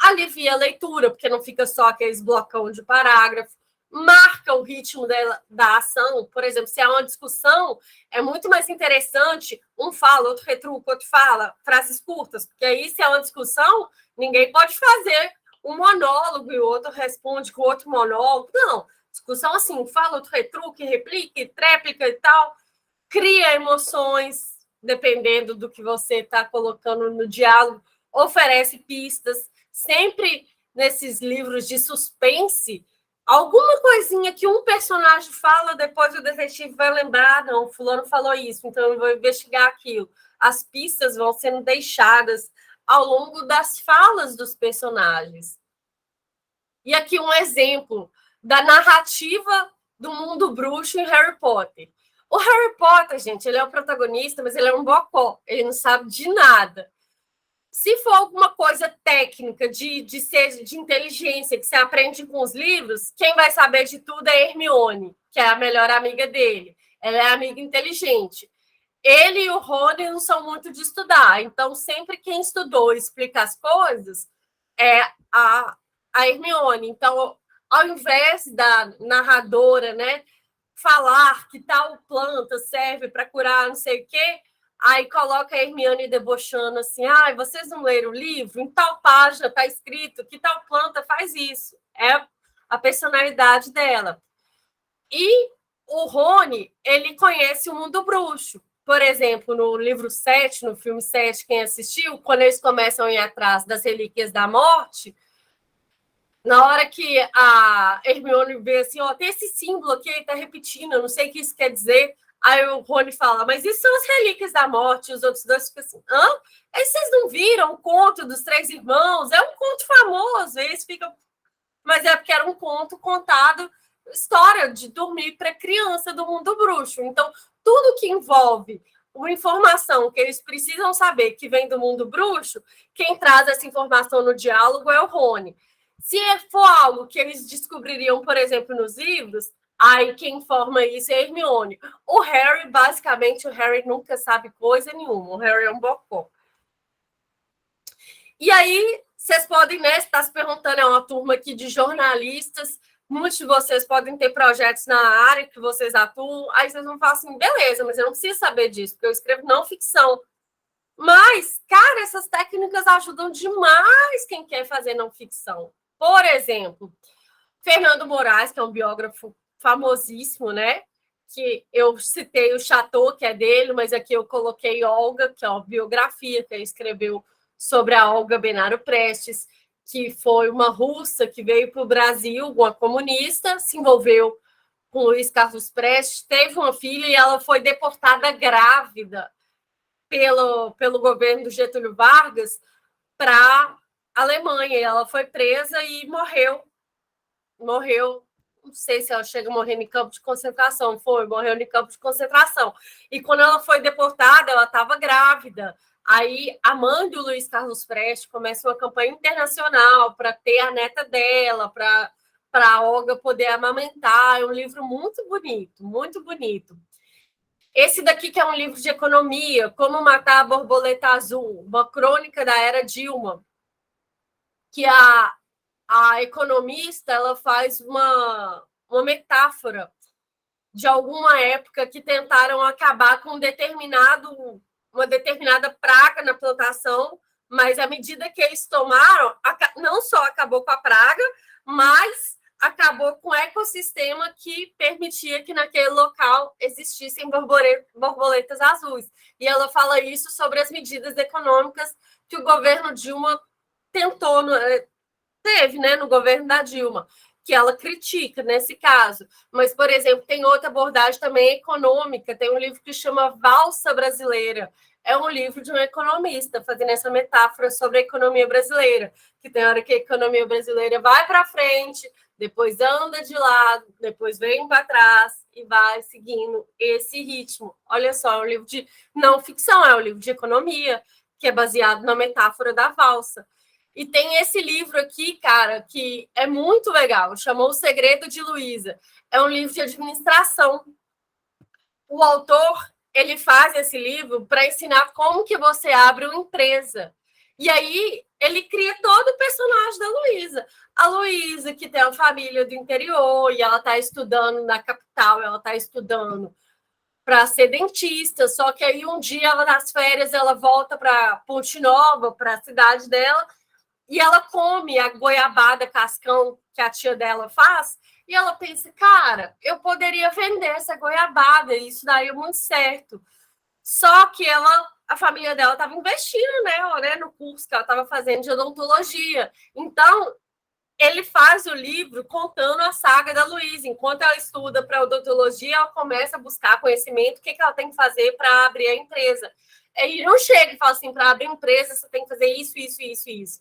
Alivia a leitura, porque não fica só aqueles blocão de parágrafo. Marca o ritmo da ação. Por exemplo, se há uma discussão, é muito mais interessante um fala, outro retruca, outro fala, frases curtas, porque aí, se há uma discussão, ninguém pode fazer um monólogo e o outro responde com outro monólogo. Não, discussão assim, fala, outro retruque, replique, tréplica e tal, cria emoções, dependendo do que você está colocando no diálogo, oferece pistas. Sempre nesses livros de suspense, alguma coisinha que um personagem fala, depois o detetive vai lembrar, não, o fulano falou isso, então eu vou investigar aquilo. As pistas vão sendo deixadas ao longo das falas dos personagens. E aqui um exemplo da narrativa do mundo bruxo em Harry Potter. O Harry Potter, gente, ele é o protagonista, mas ele é um bocó, ele não sabe de nada. Se for alguma coisa técnica de inteligência que você aprende com os livros, quem vai saber de tudo é Hermione, que é a melhor amiga dele. Ela é amiga inteligente. Ele e o Rony não são muito de estudar, então sempre quem estudou e explica as coisas é a Hermione. Então, ao invés da narradora, né, falar que tal planta serve para curar não sei o quê, aí coloca a Hermione debochando assim: vocês não leram o livro? Em tal página está escrito que tal planta faz isso. É a personalidade dela. E o Rony, ele conhece o mundo bruxo. Por exemplo, no livro 7, no filme 7, quem assistiu, quando eles começam a ir atrás das relíquias da morte, na hora que a Hermione vê assim, tem esse símbolo aqui, ele está repetindo, eu não sei o que isso quer dizer. Aí o Rony fala, mas isso são as relíquias da morte. E os outros dois ficam assim, hã? Aí vocês não viram o conto dos 3 irmãos? É um conto famoso. Aí eles ficam, mas é porque era um conto contado, história de dormir para criança do mundo bruxo. Então, tudo que envolve uma informação que eles precisam saber que vem do mundo bruxo, quem traz essa informação no diálogo é o Rony. Se for algo que eles descobririam, por exemplo, nos livros, aí quem informa isso é a Hermione. O Harry, basicamente, o Harry nunca sabe coisa nenhuma. O Harry é um bocó. E aí, vocês podem, né, estar se perguntando, é uma turma aqui de jornalistas, muitos de vocês podem ter projetos na área que vocês atuam, aí vocês vão falar assim, beleza, mas eu não preciso saber disso, porque eu escrevo não ficção. Mas, cara, essas técnicas ajudam demais quem quer fazer não ficção. Por exemplo, Fernando Moraes, que é um biógrafo famosíssimo, né? Que eu citei o Chateau, que é dele, mas aqui eu coloquei Olga, que é uma biografia que ele escreveu sobre a Olga Benaro Prestes, que foi uma russa que veio para o Brasil, uma comunista, se envolveu com Luiz Carlos Prestes, teve uma filha e ela foi deportada grávida pelo governo do Getúlio Vargas para a Alemanha. Ela foi presa e morreu, não sei se ela chega a morrer em campo de concentração, morreu em campo de concentração. E quando ela foi deportada, ela estava grávida Aí a mãe do Luiz Carlos Prestes começa uma campanha internacional para ter a neta dela, para a Olga poder amamentar. É um livro muito bonito, muito bonito. Esse daqui que é um livro de economia, Como Matar a Borboleta Azul, uma crônica da era Dilma, que a economista ela faz uma metáfora de alguma época que tentaram acabar com uma determinada praga na plantação, mas à medida que eles tomaram, não só acabou com a praga, mas acabou com o ecossistema que permitia que naquele local existissem borboletas azuis. E ela fala isso sobre as medidas econômicas que o governo Dilma teve, né, no governo da Dilma, que ela critica nesse caso. Mas, por exemplo, tem outra abordagem também econômica, tem um livro que chama Valsa Brasileira. É um livro de um economista fazendo essa metáfora sobre a economia brasileira, que tem hora que a economia brasileira vai para frente, depois anda de lado, depois vem para trás e vai seguindo esse ritmo. Olha só, é um livro de não ficção, é um livro de economia, que é baseado na metáfora da valsa. E tem esse livro aqui, cara, que é muito legal, chamou O Segredo de Luísa. É um livro de administração. O autor, ele faz esse livro para ensinar como que você abre uma empresa. E aí, ele cria todo o personagem da Luísa. A Luísa, que tem uma família do interior, e ela está estudando na capital, ela está estudando para ser dentista, só que aí um dia, ela nas férias, ela volta para Ponte Nova, para a cidade dela, e ela come a goiabada cascão que a tia dela faz, e ela pensa, cara, eu poderia vender essa goiabada, e isso daria muito certo. Só que a família dela estava investindo nela, né, no curso que ela estava fazendo de odontologia. Então, ele faz o livro contando a saga da Luísa. Enquanto ela estuda para odontologia, ela começa a buscar conhecimento, o que ela tem que fazer para abrir a empresa. Ele não chega e fala assim, para abrir a empresa, você tem que fazer isso, isso, isso, isso.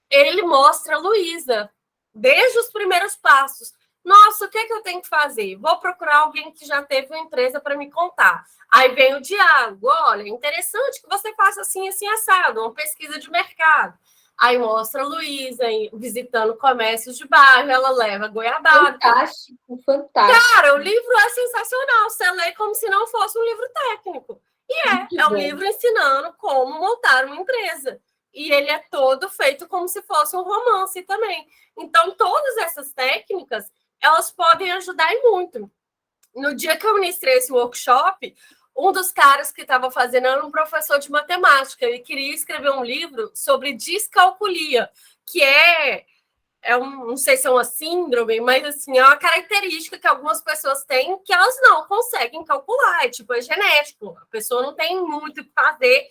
Ele mostra a Luísa, desde os primeiros passos. Nossa, o que é que eu tenho que fazer? Vou procurar alguém que já teve uma empresa para me contar. Aí vem o diálogo. Olha, é interessante que você faça assim, assim, assado, uma pesquisa de mercado. Aí mostra a Luísa visitando comércios de bairro, ela leva goiabada. Fantástico, fantástico. Cara, o livro é sensacional. Você lê como se não fosse um livro técnico. E é um livro ensinando como montar uma empresa. E ele é todo feito como se fosse um romance também. Então, todas essas técnicas, elas podem ajudar e muito. No dia que eu ministrei esse workshop, um dos caras que estava fazendo era um professor de matemática. Ele queria escrever um livro sobre descalculia, que não sei se é uma síndrome, mas assim, é uma característica que algumas pessoas têm que elas não conseguem calcular. É genético. A pessoa não tem muito o que fazer.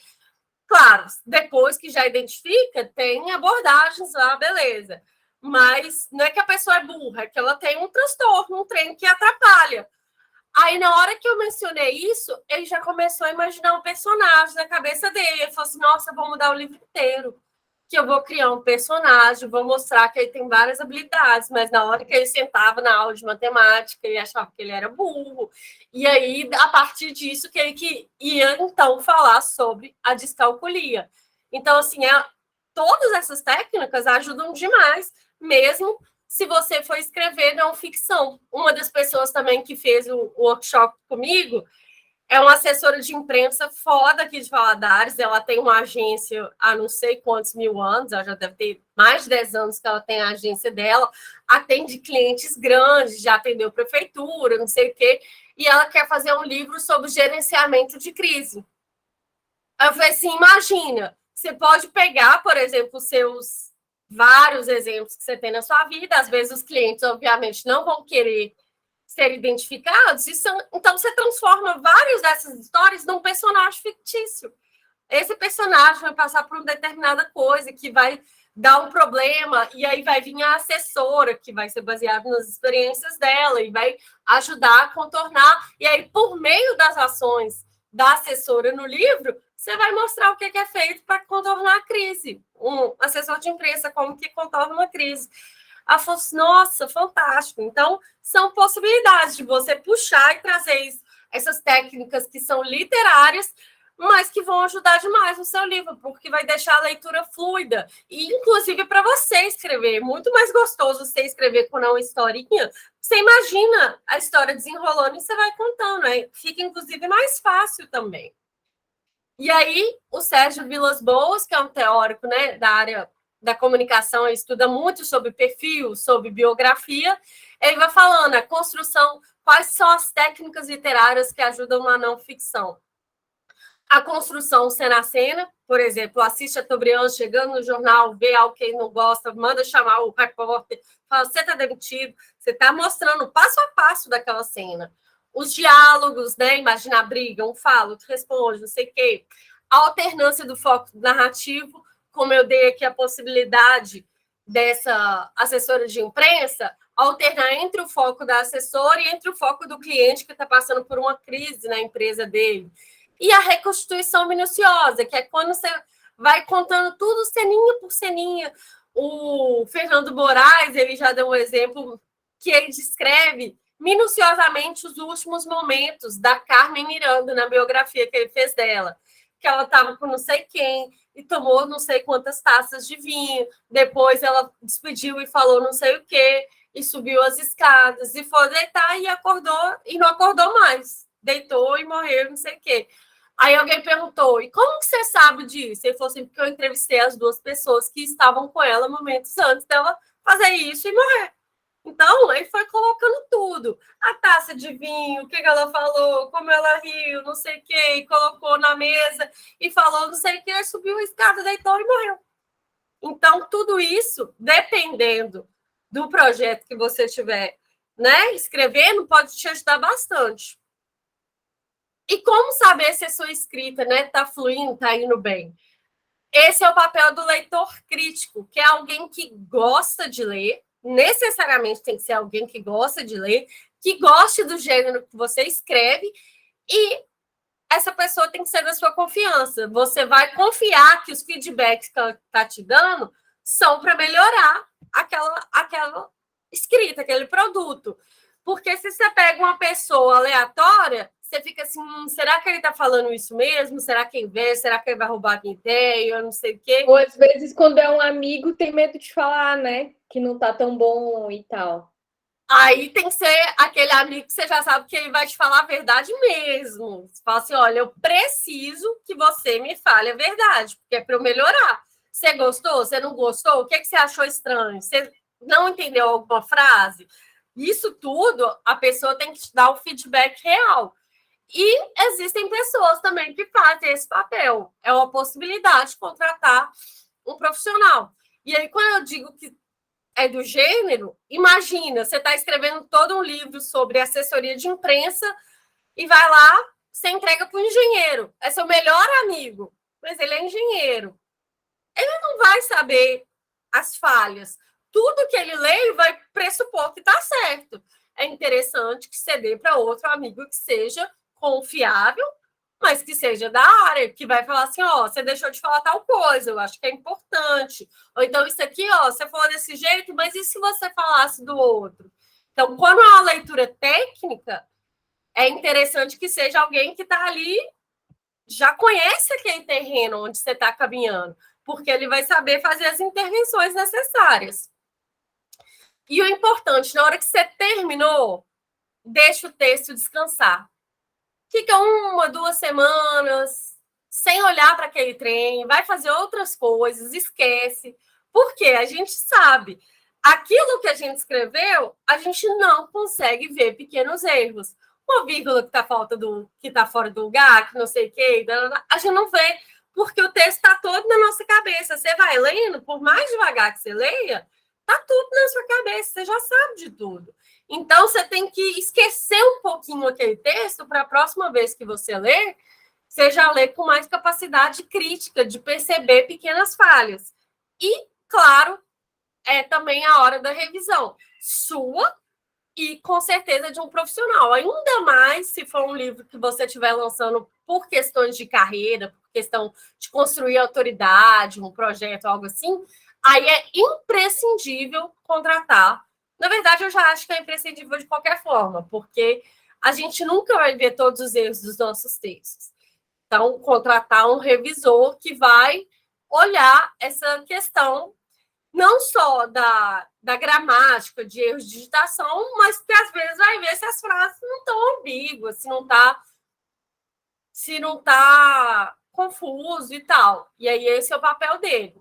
Claro, depois que já identifica, tem abordagens lá, beleza. Mas não é que a pessoa é burra, é que ela tem um transtorno, um trem que atrapalha. Aí, na hora que eu mencionei isso, ele já começou a imaginar um personagem na cabeça dele. Ele falou assim, nossa, vou mudar o livro inteiro. Que eu vou criar um personagem, vou mostrar que ele tem várias habilidades, mas na hora que ele sentava na aula de matemática, ele achava que ele era burro. E aí, a partir disso, que ele ia, então, falar sobre a descalculia. Então, assim, todas essas técnicas ajudam demais, mesmo se você for escrever não ficção. Uma das pessoas também que fez o workshop comigo é uma assessora de imprensa foda aqui de Valadares. Ela tem uma agência há não sei quantos mil anos, ela já deve ter mais de 10 anos que ela tem a agência dela, atende clientes grandes, já atendeu prefeitura, não sei o quê, e ela quer fazer um livro sobre gerenciamento de crise. Eu falei assim, imagina, você pode pegar, por exemplo, os seus vários exemplos que você tem na sua vida, às vezes os clientes, obviamente, não vão querer ser identificados, então você transforma várias dessas histórias num personagem fictício. Esse personagem vai passar por uma determinada coisa que vai dar um problema, e aí vai vir a assessora, que vai ser baseada nas experiências dela, e vai ajudar a contornar, e aí, por meio das ações da assessora no livro, você vai mostrar o que é feito para contornar a crise. Um assessor de imprensa, como que contorna uma crise. Ela falou assim, nossa, fantástico. Então, são possibilidades de você puxar e trazer essas técnicas que são literárias, mas que vão ajudar demais no seu livro, porque vai deixar a leitura fluida. E, inclusive, para você escrever. É muito mais gostoso você escrever com uma historinha. Você imagina a história desenrolando e você vai contando. Né? Fica, inclusive, mais fácil também. E aí, o Sérgio Vilas-Boas, que é um teórico, né, da área da comunicação, ele estuda muito sobre perfil, sobre biografia, ele vai falando a construção, quais são as técnicas literárias que ajudam na não ficção. A construção cena a cena, por exemplo, assiste a Chateaubriand chegando no jornal, vê algo que ele não gosta, manda chamar o repórter, fala, você está demitido, você está mostrando passo a passo daquela cena. Os diálogos, né? Imagina a briga, um fala, outro responde, não sei o quê. A alternância do foco narrativo, como eu dei aqui a possibilidade dessa assessora de imprensa, alternar entre o foco da assessora e entre o foco do cliente que está passando por uma crise na empresa dele. E a reconstituição minuciosa, que é quando você vai contando tudo ceninha por ceninha. O Fernando Moraes, ele já deu um exemplo que ele descreve minuciosamente os últimos momentos da Carmen Miranda na biografia que ele fez dela. Que ela estava com não sei quem e tomou não sei quantas taças de vinho. Depois ela despediu e falou não sei o quê, e subiu as escadas, e foi deitar e acordou, e não acordou mais. Deitou e morreu, não sei o quê. Aí alguém perguntou, e como que você sabe disso? Ele falou assim, porque eu entrevistei as duas pessoas que estavam com ela momentos antes dela fazer isso e morrer. Então, ele foi colocando tudo. A taça de vinho, o que ela falou, como ela riu, não sei o quê, e colocou na mesa e falou não sei o quê, subiu a escada, deitou e morreu. Então, tudo isso, dependendo do projeto que você estiver, né, escrevendo, pode te ajudar bastante. E como saber se a sua escrita, né, tá fluindo, tá indo bem? Esse é o papel do leitor crítico, que é alguém que gosta de ler, necessariamente tem que ser alguém que gosta de ler, que goste do gênero que você escreve, e essa pessoa tem que ser da sua confiança. Você vai confiar que os feedbacks que ela está te dando são para melhorar aquela escrita, aquele produto. Porque se você pega uma pessoa aleatória, você fica assim, será que ele está falando isso mesmo? Será que é inveja? Será que ele vai roubar a minha ideia? Eu não sei o quê. Ou às vezes, quando é um amigo, tem medo de falar, né? Que não tá tão bom e tal. Aí tem que ser aquele amigo que você já sabe que ele vai te falar a verdade mesmo. Você fala assim, olha, eu preciso que você me fale a verdade, porque é para eu melhorar. Você gostou? Você não gostou? O que você achou estranho? Você não entendeu alguma frase? Isso tudo, a pessoa tem que te dar o feedback real. E existem pessoas também que fazem esse papel. É uma possibilidade de contratar um profissional. E aí, quando eu digo que é do gênero, imagina, você está escrevendo todo um livro sobre assessoria de imprensa e vai lá, você entrega para o engenheiro. É seu melhor amigo, mas ele é engenheiro. Ele não vai saber as falhas. Tudo que ele lê vai pressupor que está certo. É interessante que você dê para outro amigo que seja confiável, mas que seja da área, que vai falar assim, ó, você deixou de falar tal coisa, eu acho que é importante. Ou então, isso aqui, ó, você falou desse jeito, mas e se você falasse do outro? Então, quando é uma leitura técnica, é interessante que seja alguém que está ali, já conhece aquele terreno onde você está caminhando, porque ele vai saber fazer as intervenções necessárias. E o importante, na hora que você terminou, deixa o texto descansar. Fica 1, 2 semanas sem olhar para aquele trem, vai fazer outras coisas, esquece. Porque a gente sabe, aquilo que a gente escreveu, a gente não consegue ver pequenos erros. Uma vírgula que está que está fora do lugar, que não sei o quê, a gente não vê, porque o texto está todo na nossa cabeça. Você vai lendo, por mais devagar que você leia, está tudo na sua cabeça, você já sabe de tudo. Então, você tem que esquecer um pouquinho aquele texto para a próxima vez que você ler, você já lê com mais capacidade crítica de perceber pequenas falhas. E, claro, é também a hora da revisão sua e, com certeza, de um profissional. Ainda mais se for um livro que você estiver lançando por questões de carreira, por questão de construir autoridade, um projeto, algo assim, aí é imprescindível contratar. Na verdade, eu já acho que é imprescindível de qualquer forma, porque a gente nunca vai ver todos os erros dos nossos textos. Então, contratar um revisor que vai olhar essa questão não só da gramática, de erros de digitação, mas que às vezes vai ver se as frases não estão ambíguas, se não tá confuso e tal. E aí esse é o papel dele.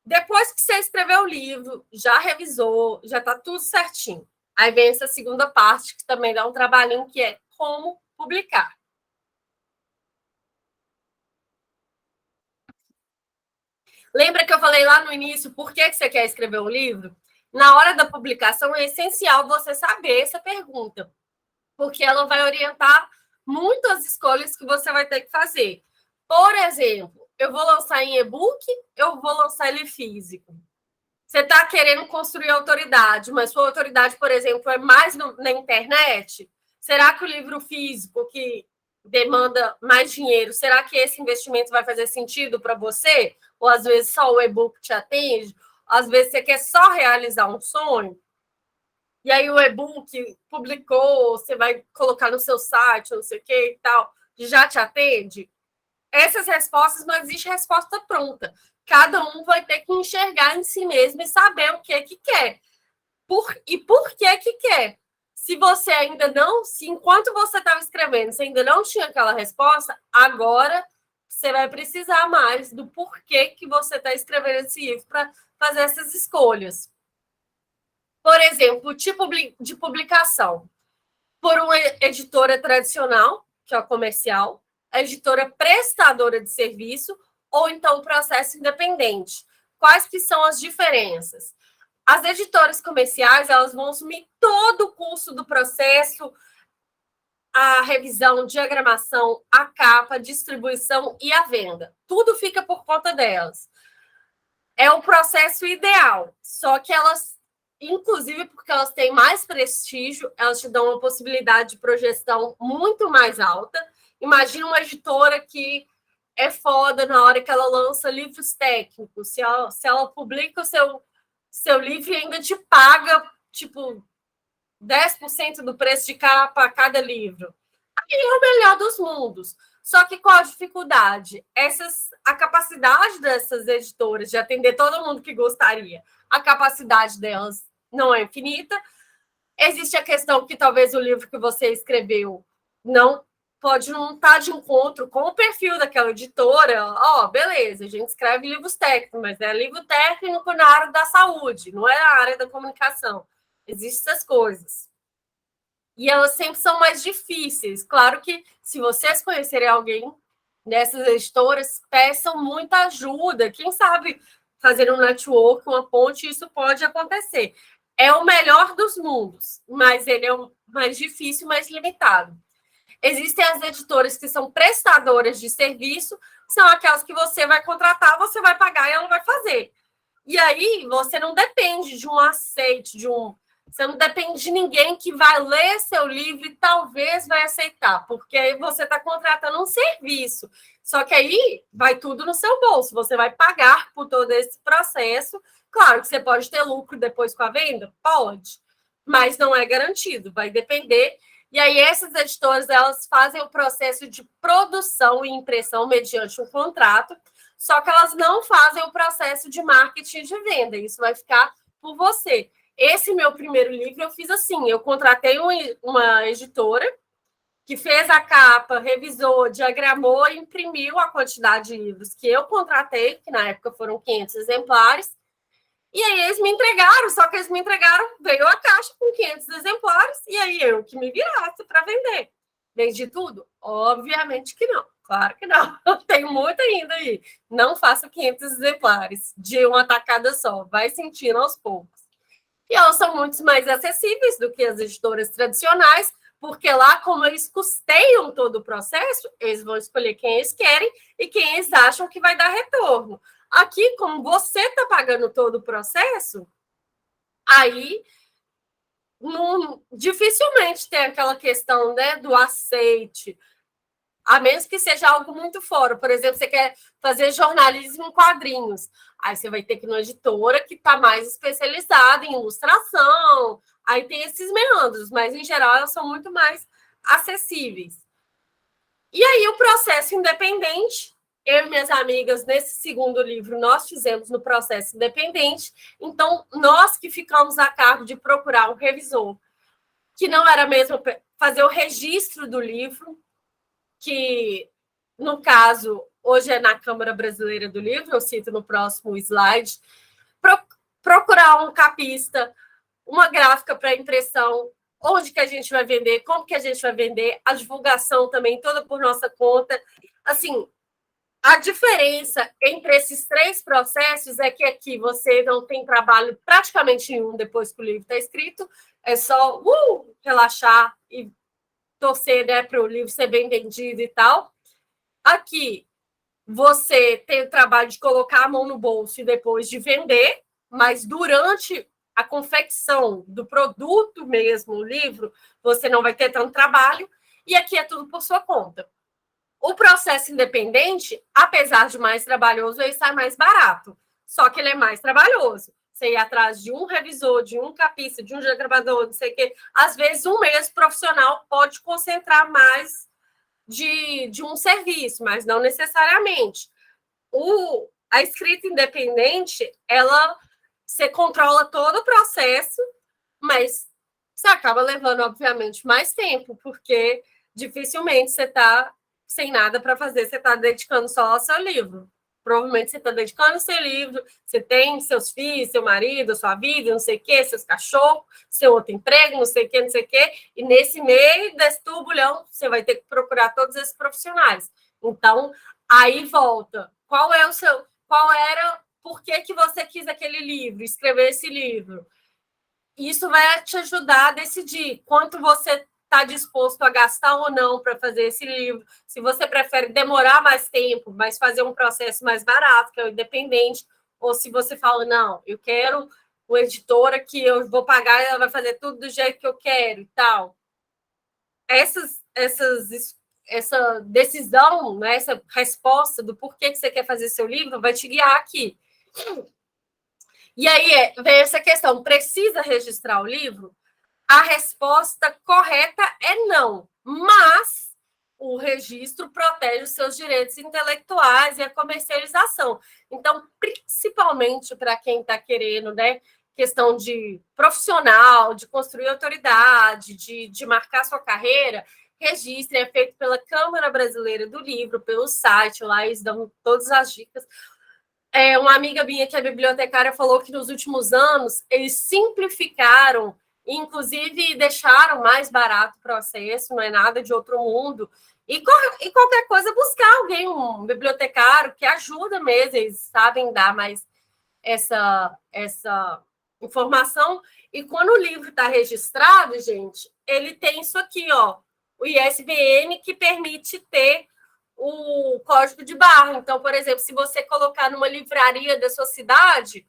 Depois que você escreveu o livro, já revisou, já está tudo certinho. Aí vem essa segunda parte, que também dá um trabalhinho, que é como publicar. Lembra que eu falei lá no início por que você quer escrever um livro? Na hora da publicação é essencial você saber essa pergunta, porque ela vai orientar muitas escolhas que você vai ter que fazer. Por exemplo, eu vou lançar em e-book, eu vou lançar ele físico. Você está querendo construir autoridade, mas sua autoridade, por exemplo, é mais na internet? Será que o livro físico, que demanda mais dinheiro, será que esse investimento vai fazer sentido para você? Ou às vezes só o e-book te atende? Às vezes você quer só realizar um sonho? E aí o e-book publicou, você vai colocar no seu site, não sei o que e tal, já te atende? Essas respostas, não existe resposta pronta. Cada um vai ter que enxergar em si mesmo e saber o que é que quer. E por que é que quer. Se você ainda não, se enquanto você estava escrevendo, você ainda não tinha aquela resposta, agora você vai precisar mais do porquê que você está escrevendo esse livro para fazer essas escolhas. Por exemplo, tipo de publicação. Por uma editora tradicional, que é a comercial, a editora prestadora de serviço, ou então processo independente. Quais que são as diferenças? As editoras comerciais, elas vão assumir todo o custo do processo, a revisão, diagramação, a capa, a distribuição e a venda. Tudo fica por conta delas. É o processo ideal, só que elas, inclusive porque elas têm mais prestígio, elas te dão uma possibilidade de projeção muito mais alta. Imagina uma editora que é foda na hora que ela lança livros técnicos. Se ela publica o seu livro e ainda te paga, tipo, 10% do preço de capa a cada livro. Aí é o melhor dos mundos. Só que qual a dificuldade? A capacidade dessas editoras de atender todo mundo que gostaria, a capacidade delas não é infinita. Existe a questão que talvez o livro que você escreveu pode não estar de encontro com o perfil daquela editora. Beleza, a gente escreve livros técnicos, mas é livro técnico na área da saúde, não é na área da comunicação. Existem essas coisas. E elas sempre são mais difíceis. Claro que, se vocês conhecerem alguém dessas editoras, peçam muita ajuda. Quem sabe fazer um network, uma ponte, isso pode acontecer. É o melhor dos mundos, mas ele é o mais difícil, mais limitado. Existem as editoras que são prestadoras de serviço, são aquelas que você vai contratar, você vai pagar e ela vai fazer. E aí você não depende de um aceite, você não depende de ninguém que vai ler seu livro e talvez vai aceitar, porque aí você está contratando um serviço. Só que aí vai tudo no seu bolso, você vai pagar por todo esse processo. Claro que você pode ter lucro depois com a venda? Pode, mas não é garantido, vai depender. E aí essas editoras, elas fazem o processo de produção e impressão mediante um contrato, só que elas não fazem o processo de marketing de venda, isso vai ficar por você. Esse meu primeiro livro eu fiz assim, eu contratei uma editora que fez a capa, revisou, diagramou e imprimiu a quantidade de livros que eu contratei, que na época foram 500 exemplares, e aí eles me entregaram, só que eles me entregaram, veio a caixa com 500 exemplares, e aí eu que me virasse para vender. Vendi tudo? Obviamente que não, claro que não. Tenho muito ainda aí. Não faço 500 exemplares de uma tacada só, vai sentindo aos poucos. E elas são muito mais acessíveis do que as editoras tradicionais, porque lá, como eles custeiam todo o processo, eles vão escolher quem eles querem e quem eles acham que vai dar retorno. Aqui, como você está pagando todo o processo, aí dificilmente tem aquela questão, né, do aceite, a menos que seja algo muito fora. Por exemplo, você quer fazer jornalismo em quadrinhos. Aí você vai ter que ir numa editora que está mais especializada em ilustração. Aí tem esses meandros, mas, em geral, elas são muito mais acessíveis. E aí, o processo independente, eu e minhas amigas, nesse segundo livro, nós fizemos no processo independente. Então, nós que ficamos a cargo de procurar um revisor, que não era mesmo fazer o registro do livro, que, no caso, hoje é na Câmara Brasileira do Livro, eu cito no próximo slide, procurar um capista, uma gráfica para impressão, onde que a gente vai vender, como que a gente vai vender, a divulgação também toda por nossa conta. Assim, a diferença entre esses 3 processos é que aqui você não tem trabalho praticamente nenhum depois que o livro está escrito, é só relaxar e torcer, né, para o livro ser bem vendido e tal. Aqui, você tem o trabalho de colocar a mão no bolso e depois de vender, mas durante a confecção do produto mesmo, o livro, você não vai ter tanto trabalho, e aqui é tudo por sua conta. O processo independente, apesar de mais trabalhoso, ele sai mais barato, só que ele é mais trabalhoso. Você ir atrás de um revisor, de um capista, de um diagramador, não sei o quê. Às vezes, um mês profissional pode concentrar mais de um serviço, mas não necessariamente. A escrita independente, você controla todo o processo, mas você acaba levando, obviamente, mais tempo, porque dificilmente você está sem nada para fazer, você está dedicando só ao seu livro. Provavelmente você está dedicando ao seu livro, você tem seus filhos, seu marido, sua vida, não sei o quê, seus cachorros, seu outro emprego, não sei o quê, não sei o quê, e nesse meio desse turbulhão, você vai ter que procurar todos esses profissionais. Então, aí volta. Qual era, por que você quis aquele livro, escrever esse livro? Isso vai te ajudar a decidir quanto você está disposto a gastar ou não para fazer esse livro. Se você prefere demorar mais tempo, mas fazer um processo mais barato, que é o independente, ou se você fala, não, eu quero uma editora que eu vou pagar e ela vai fazer tudo do jeito que eu quero e tal. Essa decisão, né, essa resposta do porquê que você quer fazer seu livro vai te guiar aqui. E aí vem essa questão, precisa registrar o livro? A resposta correta é não, mas o registro protege os seus direitos intelectuais e a comercialização. Então, principalmente para quem está querendo, né, questão de profissional, de construir autoridade, de marcar sua carreira, registre, é feito pela Câmara Brasileira do Livro, pelo site, lá eles dão todas as dicas. Uma amiga minha que é bibliotecária falou que nos últimos anos eles simplificaram, inclusive deixaram mais barato o processo, não é nada de outro mundo. E qualquer coisa, buscar alguém, um bibliotecário que ajuda mesmo, eles sabem dar mais essa informação. E quando o livro está registrado, gente, ele tem isso aqui, ó, o ISBN, que permite ter o código de barra. Então, por exemplo, se você colocar numa livraria da sua cidade,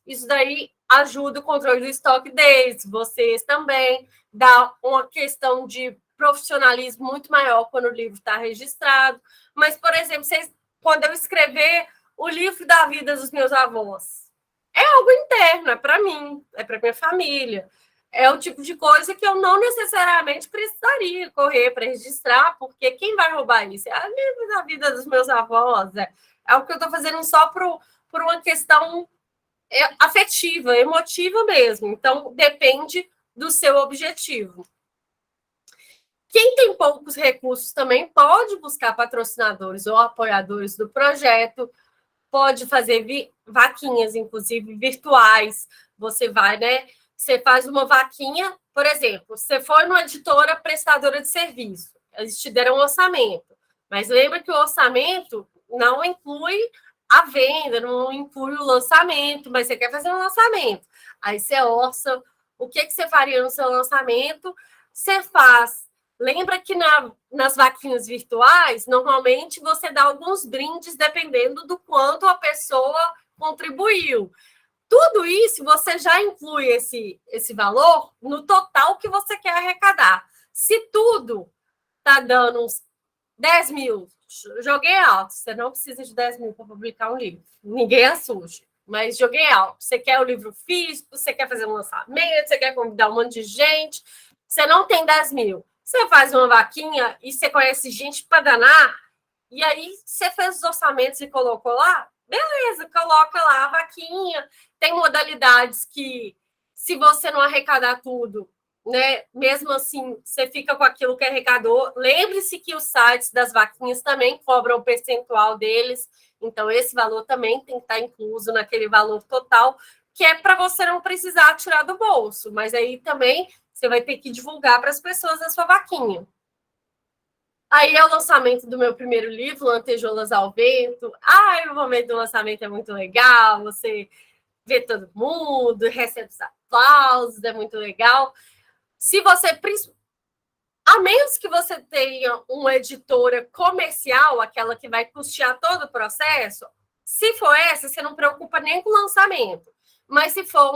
isso daí ajuda o controle do estoque deles, vocês também, dá uma questão de profissionalismo muito maior quando o livro está registrado. Mas, por exemplo, quando eu escrever o livro da vida dos meus avós, é algo interno, é para mim, é para minha família. É o tipo de coisa que eu não necessariamente precisaria correr para registrar, porque quem vai roubar isso? É a vida dos meus avós, é o que eu estou fazendo só por uma questão afetiva, emotiva mesmo. Então, depende do seu objetivo. Quem tem poucos recursos também pode buscar patrocinadores ou apoiadores do projeto, pode fazer vaquinhas, inclusive virtuais. Você vai, né? Você faz uma vaquinha, por exemplo, você foi numa editora prestadora de serviço, eles te deram um orçamento, mas lembra que o orçamento não inclui a venda, não inclui o lançamento, mas você quer fazer um lançamento. Aí você orça, o que você faria no seu lançamento? Você faz. Lembra que nas vaquinhas virtuais, normalmente você dá alguns brindes dependendo do quanto a pessoa contribuiu. Tudo isso você já inclui esse valor no total que você quer arrecadar. Se tudo está dando uns 10 mil, joguei alto, você não precisa de 10 mil para publicar um livro, ninguém assuste, mas joguei alto. Você quer o livro físico, você quer fazer um lançamento, você quer convidar um monte de gente, você não tem 10 mil. Você faz uma vaquinha e você conhece gente para danar, e aí você fez os orçamentos e colocou lá, beleza, coloca lá a vaquinha. Tem modalidades que, se você não arrecadar tudo, né, mesmo assim, você fica com aquilo que arrecadou. Lembre-se que os sites das vaquinhas também cobram o percentual deles, então esse valor também tem que estar incluso naquele valor total, que é para você não precisar tirar do bolso, mas aí também você vai ter que divulgar para as pessoas a sua vaquinha. Aí é o lançamento do meu primeiro livro, Lantejoulas ao Vento. O momento do lançamento é muito legal, você vê todo mundo, recebe os aplausos, é muito legal. Se você, a menos que você tenha uma editora comercial, aquela que vai custear todo o processo, se for essa, você não preocupa nem com o lançamento. Mas se for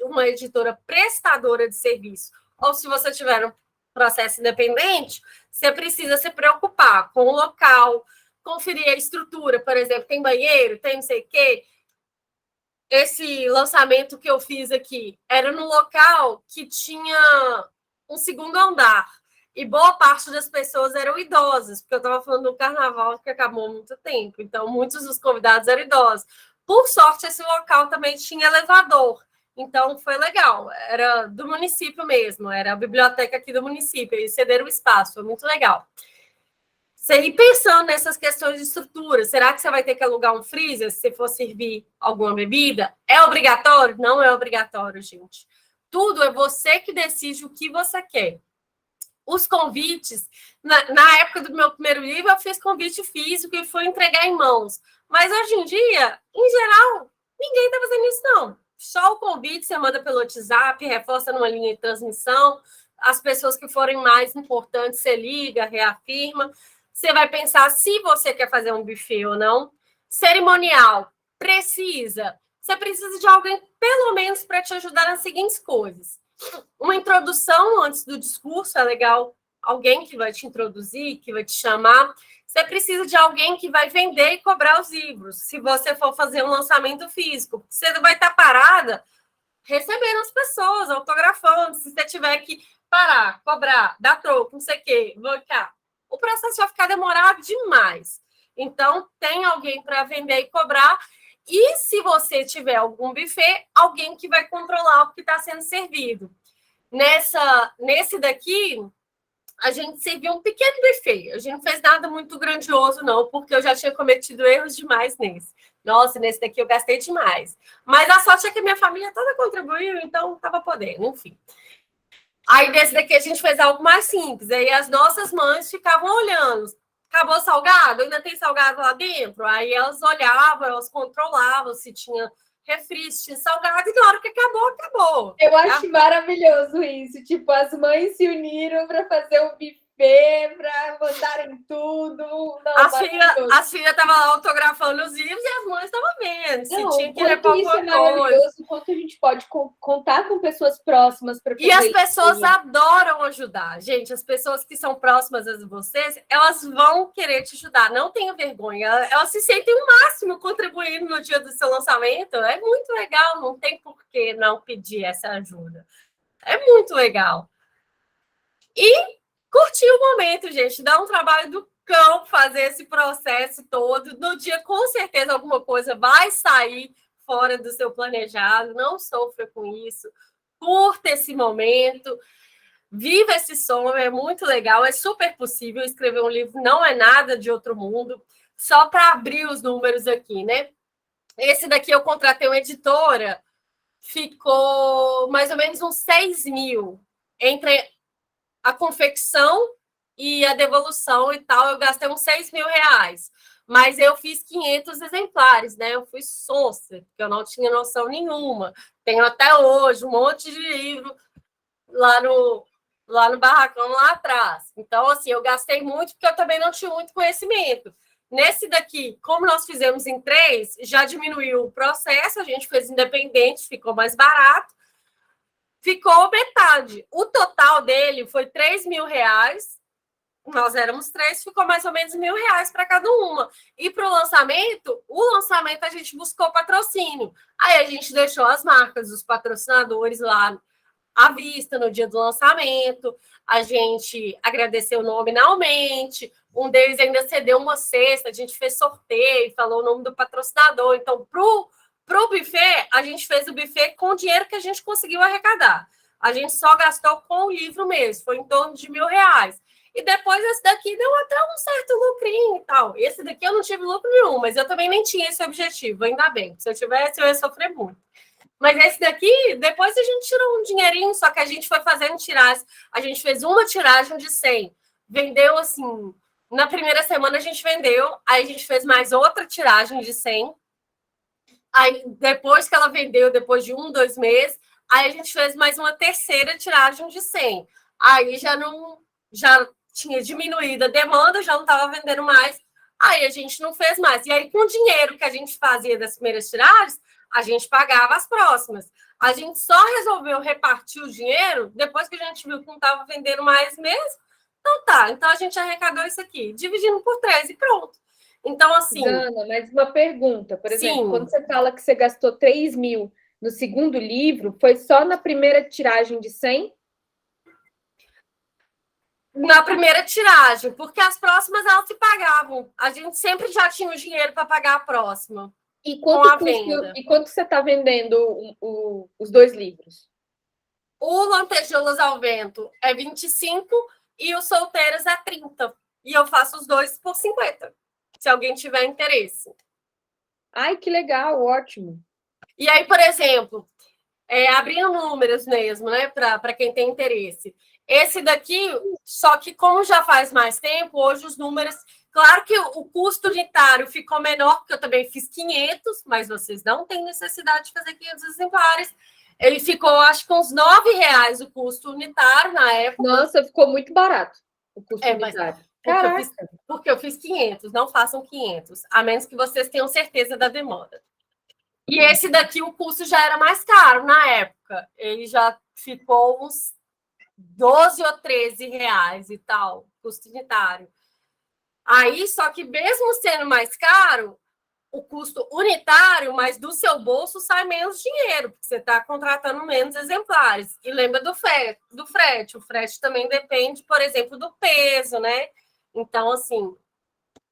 uma editora prestadora de serviço, ou se você tiver um processo independente, você precisa se preocupar com o local, conferir a estrutura, por exemplo, tem banheiro, tem não sei o quê. Esse lançamento que eu fiz aqui era no local que tinha um segundo andar, e boa parte das pessoas eram idosas, porque eu estava falando do carnaval que acabou há muito tempo, então muitos dos convidados eram idosos. Por sorte, esse local também tinha elevador, então foi legal, era do município mesmo, era a biblioteca aqui do município, eles cederam o espaço, foi muito legal. Você ir pensando nessas questões de estrutura, será que você vai ter que alugar um freezer se for servir alguma bebida? É obrigatório? Não é obrigatório, gente. Tudo é você que decide o que você quer. Os convites, na época do meu primeiro livro, eu fiz convite físico e fui entregar em mãos. Mas hoje em dia, em geral, ninguém está fazendo isso, não. Só o convite você manda pelo WhatsApp, reforça numa linha de transmissão. As pessoas que forem mais importantes, você liga, reafirma. Você vai pensar se você quer fazer um buffet ou não. Cerimonial, precisa. Você precisa de alguém, pelo menos, para te ajudar nas seguintes coisas. Uma introdução antes do discurso é legal. Alguém que vai te introduzir, que vai te chamar. Você precisa de alguém que vai vender e cobrar os livros. Se você for fazer um lançamento físico, você não vai estar parada recebendo as pessoas, autografando. Se você tiver que parar, cobrar, dar troco, não sei o quê, bancar, o processo vai ficar demorado demais. Então, tem alguém para vender e cobrar. E se você tiver algum buffet, alguém que vai controlar o que está sendo servido. Nesse daqui, a gente serviu um pequeno buffet. A gente não fez nada muito grandioso, não, porque eu já tinha cometido erros demais nesse. Nossa, nesse daqui eu gastei demais. Mas a sorte é que a minha família toda contribuiu, então estava podendo, enfim. Aí, desse daqui, a gente fez algo mais simples. Aí, as nossas mães ficavam olhando. Acabou salgado? Ainda tem salgado lá dentro? Aí, elas olhavam, elas controlavam se tinha refri, se tinha salgado. E na hora que acabou, acabou. Eu acho maravilhoso isso. Tipo, as mães se uniram para fazer um buffet, para mandarem tudo. Não, as filhas estavam lá autografando os livros e as mães estavam vendo. Se tinha que levar isso é maravilhoso, o quanto a gente pode contar com pessoas próximas para fazer. E as pessoas adoram ajudar. Gente, as pessoas que são próximas a vocês, elas vão querer te ajudar. Não tenha vergonha. Elas se sentem o máximo contribuindo no dia do seu lançamento. É muito legal. Não tem por que não pedir essa ajuda. É muito legal. E curtir o momento, gente. Dá um trabalho do cão fazer esse processo todo. No dia, com certeza, alguma coisa vai sair fora do seu planejado. Não sofra com isso. Curta esse momento. Viva esse sonho. É muito legal. É super possível. Escrever um livro não é nada de outro mundo. Só para abrir os números aqui, né? Esse daqui eu contratei uma editora. Ficou mais ou menos uns 6 mil. Entre a confecção e a devolução e tal, eu gastei uns 6 mil reais. Mas eu fiz 500 exemplares, né? Eu fui sonsa, porque eu não tinha noção nenhuma. Tenho até hoje um monte de livro lá no barracão, lá atrás. Então, assim, eu gastei muito, porque eu também não tinha muito conhecimento. Nesse daqui, como nós fizemos em 3, já diminuiu o processo, a gente fez independente, ficou mais barato. Ficou metade. O total dele foi 3 mil reais. Nós éramos 3, ficou mais ou menos R$1.000 para cada uma. E para o lançamento a gente buscou patrocínio. Aí a gente deixou as marcas, os patrocinadores lá à vista no dia do lançamento, a gente agradeceu nominalmente, um deles ainda cedeu uma cesta, a gente fez sorteio, falou o nome do patrocinador. Então, pro buffet, a gente fez o buffet com o dinheiro que a gente conseguiu arrecadar. A gente só gastou com o livro mesmo, foi em torno de R$ 1.000. E depois esse daqui deu até um certo lucrinho e tal. Esse daqui eu não tive lucro nenhum, mas eu também nem tinha esse objetivo, ainda bem. Se eu tivesse, eu ia sofrer muito. Mas esse daqui, depois a gente tirou um dinheirinho, só que a gente foi fazendo tiragens. A gente fez uma tiragem de 100. Vendeu, assim, na primeira semana a gente vendeu, aí a gente fez mais outra tiragem de 100. Aí, depois que ela vendeu, depois de 2 meses, aí a gente fez mais uma terceira tiragem de 100. Aí já tinha diminuído a demanda, já não estava vendendo mais. Aí a gente não fez mais. E aí, com o dinheiro que a gente fazia das primeiras tiragens, a gente pagava as próximas. A gente só resolveu repartir o dinheiro depois que a gente viu que não estava vendendo mais mesmo. Então tá, então a gente arrecadou isso aqui, dividindo por 3 e pronto. Então, assim. Ana, mais uma pergunta. Por exemplo, quando você fala que você gastou 3 mil no segundo livro, foi só na primeira tiragem de 100? Na primeira tiragem, porque as próximas elas se pagavam. A gente sempre já tinha o dinheiro para pagar a próxima. E quanto você está vendendo os 2 livros? O Lantejoulas ao Vento é 25 e os Solteiros é 30. E eu faço os 2 por 50, se alguém tiver interesse. Ai, que legal, ótimo. E aí, por exemplo, abrindo números mesmo, né, para quem tem interesse. Esse daqui, só que como já faz mais tempo, hoje os números... Claro que o custo unitário ficou menor, porque eu também fiz 500, mas vocês não têm necessidade de fazer 500 exemplares. Ele ficou, acho que uns R$ 9 o custo unitário na época. Nossa, ficou muito barato o custo unitário. Porque eu fiz 500, não façam 500, a menos que vocês tenham certeza da demanda. E esse daqui, o custo já era mais caro na época. Ele já ficou uns 12 ou 13 reais e tal, custo unitário. Aí, só que mesmo sendo mais caro, o custo unitário, mas do seu bolso sai menos dinheiro, porque você está contratando menos exemplares. E lembra do frete. O frete também depende, por exemplo, do peso, né? Então, assim...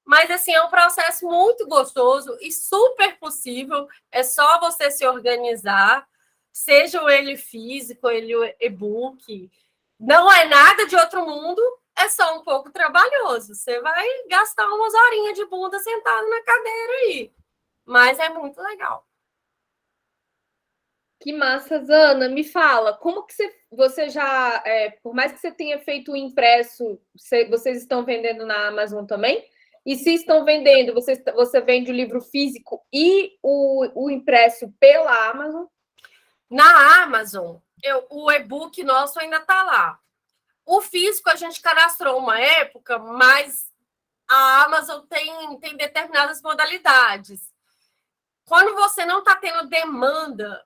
Mas, assim, é um processo muito gostoso e super possível. É só você se organizar, seja ele físico, ele e-book. Não é nada de outro mundo, é só um pouco trabalhoso. Você vai gastar umas horinhas de bunda sentado na cadeira aí. Mas é muito legal. Que massa, Ana. Me fala, como que você já, por mais que você tenha feito o impresso, vocês estão vendendo na Amazon também? E se estão vendendo, você vende o livro físico e o impresso pela Amazon? Na Amazon, o e-book nosso ainda está lá. O físico a gente cadastrou uma época, mas a Amazon tem determinadas modalidades. Quando você não está tendo demanda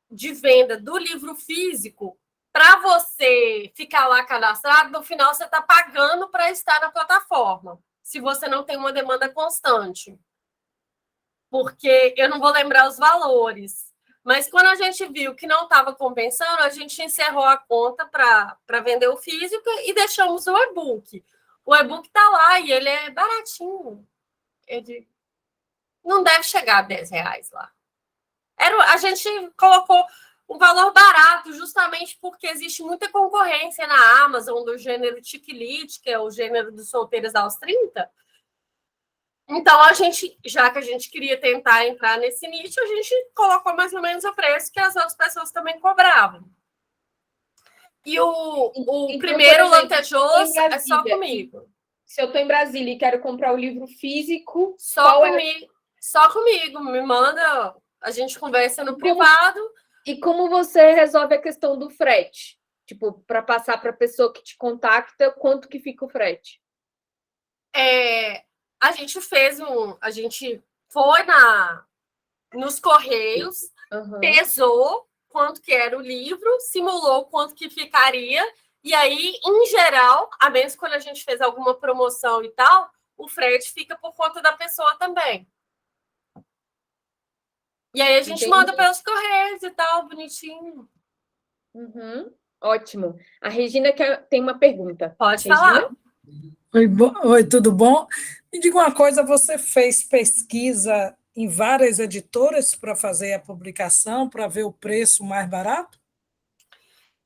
de venda do livro físico, para você ficar lá cadastrado, no final você está pagando para estar na plataforma, se você não tem uma demanda constante. Porque eu não vou lembrar os valores. Mas quando a gente viu que não estava compensando, a gente encerrou a conta para vender o físico e deixamos o e-book. O e-book está lá e ele é baratinho. Ele não deve chegar a R$ 10 lá. A gente colocou um valor barato justamente porque existe muita concorrência na Amazon do gênero Chick-Lit, que é o gênero dos solteiros aos 30. Então, já que a gente queria tentar entrar nesse nicho, a gente colocou mais ou menos o preço que as outras pessoas também cobravam. E o primeiro Lantejoulas é só comigo. Se eu estou em Brasília e quero comprar o livro físico, só comigo. Me manda, a gente conversa no privado. E como você resolve a questão do frete? Tipo, para passar para a pessoa que te contacta, quanto que fica o frete? A gente foi nos Correios, pesou quanto que era o livro, simulou quanto que ficaria, e aí, em geral, a menos quando a gente fez alguma promoção e tal, o frete fica por conta da pessoa também. E aí a gente manda pelos Correios e tal, bonitinho. Ótimo. A Regina tem uma pergunta. Pode Regina? falar. Oi, tudo bom? Me diga uma coisa, você fez pesquisa em várias editoras para fazer a publicação, para ver o preço mais barato?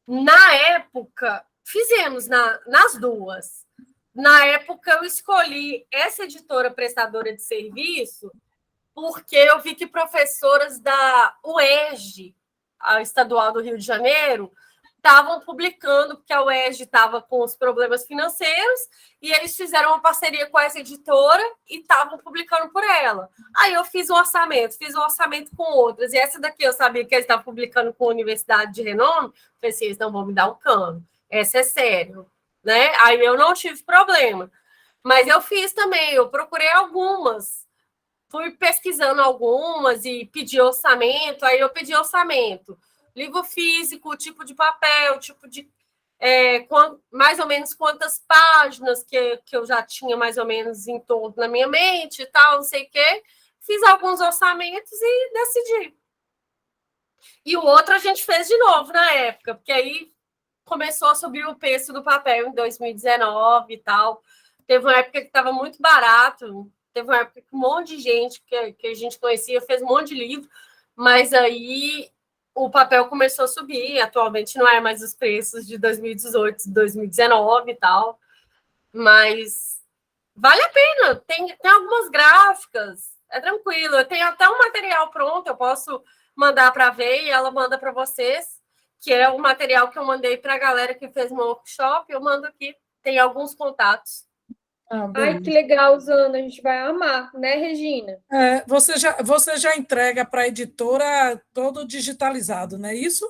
Na época, fizemos nas duas. Na época, eu escolhi essa editora prestadora de serviço porque eu vi que professoras da UERJ, a Estadual do Rio de Janeiro, estavam publicando, porque a UERJ estava com os problemas financeiros, e eles fizeram uma parceria com essa editora e estavam publicando por ela. Aí eu fiz um orçamento com outras, e essa daqui eu sabia que eles estavam publicando com a Universidade de Renome, falei assim, eles não vão me dar um cano, essa é sério, né? Aí eu não tive problema. Mas eu fiz também, eu procurei algumas, fui pesquisando algumas e pedi orçamento, aí eu pedi orçamento. Livro físico, tipo de papel, tipo de mais ou menos quantas páginas que eu já tinha mais ou menos em torno na minha mente e tal, não sei o quê. Fiz alguns orçamentos e decidi. E o outro a gente fez de novo na época, porque aí começou a subir o preço do papel em 2019 e tal. Teve uma época que estava muito barato, teve uma época que um monte de gente que a gente conhecia fez um monte de livro, mas aí o papel começou a subir. Atualmente não é mais os preços de 2018, 2019 e tal, mas vale a pena. Tem algumas gráficas, é tranquilo. Eu tenho até um material pronto, eu posso mandar para ver e ela manda para vocês, que é o material que eu mandei para a galera que fez meu workshop. Eu mando aqui, tem alguns contatos. Ai, que legal, Zana, a gente vai amar, né, Regina? Você já entrega para a editora todo digitalizado, não é isso?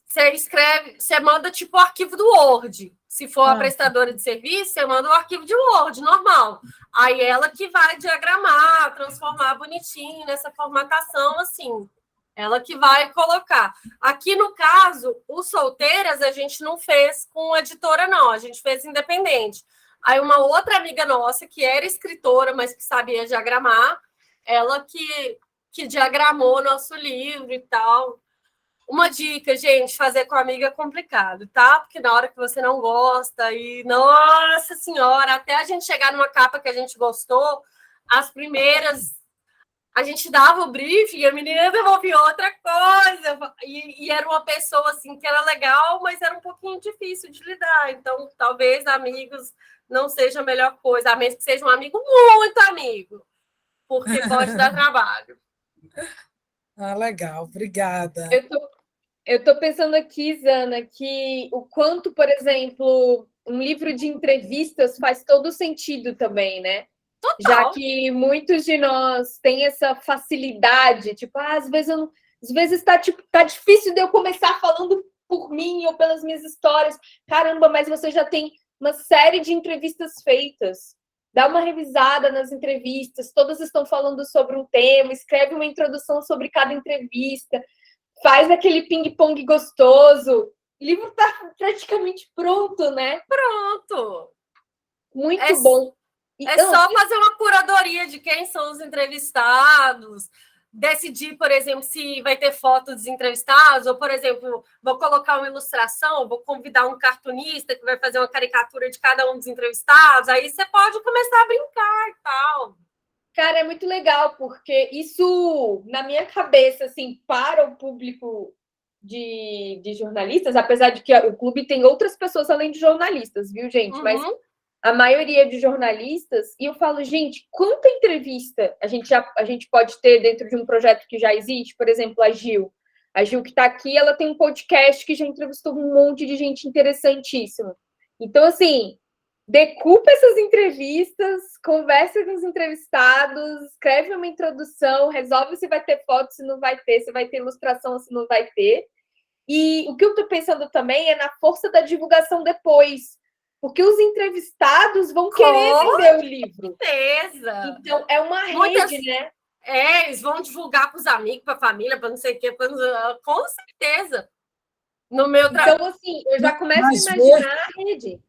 Você escreve, você manda tipo o arquivo do Word. Se for a prestadora de serviço, você manda o arquivo de Word, normal. Aí ela que vai diagramar, transformar bonitinho nessa formatação, assim. Ela que vai colocar. Aqui, no caso, o Solteiras, a gente não fez com editora, não. A gente fez independente. Aí uma outra amiga nossa, que era escritora, mas que sabia diagramar, ela que diagramou nosso livro e tal. Uma dica, gente, fazer com amiga é complicado, tá? Porque na hora que você não gosta e, nossa senhora, até a gente chegar numa capa que a gente gostou, as primeiras, a gente dava o briefing e a menina devolvia outra coisa. E era uma pessoa, assim, que era legal, mas era um pouquinho difícil de lidar. Então, talvez amigos não seja a melhor coisa, a menos que seja um amigo muito amigo, porque pode dar trabalho. Legal, obrigada. Eu tô pensando aqui, Zana, que o quanto, por exemplo, um livro de entrevistas faz todo sentido também, né? Total. Já que muitos de nós têm essa facilidade, tipo, às vezes tá difícil de eu começar falando por mim ou pelas minhas histórias. Caramba, mas você já tem uma série de entrevistas feitas. Dá uma revisada nas entrevistas, todas estão falando sobre um tema, escreve uma introdução sobre cada entrevista, faz aquele ping-pong gostoso. O livro está praticamente pronto, né? Pronto. Muito bom. Então, só fazer uma curadoria de quem são os entrevistados, decidir, por exemplo, se vai ter foto dos entrevistados, ou, por exemplo, vou colocar uma ilustração, vou convidar um cartunista que vai fazer uma caricatura de cada um dos entrevistados, aí você pode começar a brincar e tal. Cara, é muito legal, porque isso, na minha cabeça, assim, para o público de jornalistas, apesar de que o clube tem outras pessoas além de jornalistas, viu, gente? Uhum. Mas a maioria de jornalistas, e eu falo, gente, quanta entrevista a gente pode ter dentro de um projeto que já existe? Por exemplo, a Gil. A Gil que está aqui, ela tem um podcast que já entrevistou um monte de gente interessantíssima. Então, assim, decupa essas entrevistas, conversa com os entrevistados, escreve uma introdução, resolve se vai ter foto, se não vai ter, se vai ter ilustração, se não vai ter. E o que eu estou pensando também é na força da divulgação depois, porque os entrevistados vão querer vender o livro. Com certeza. Então, é uma rede, né? Eles vão divulgar para os amigos, para a família, para não sei o quê, com certeza. No meu trabalho. Então, assim, eu já começo a imaginar a rede.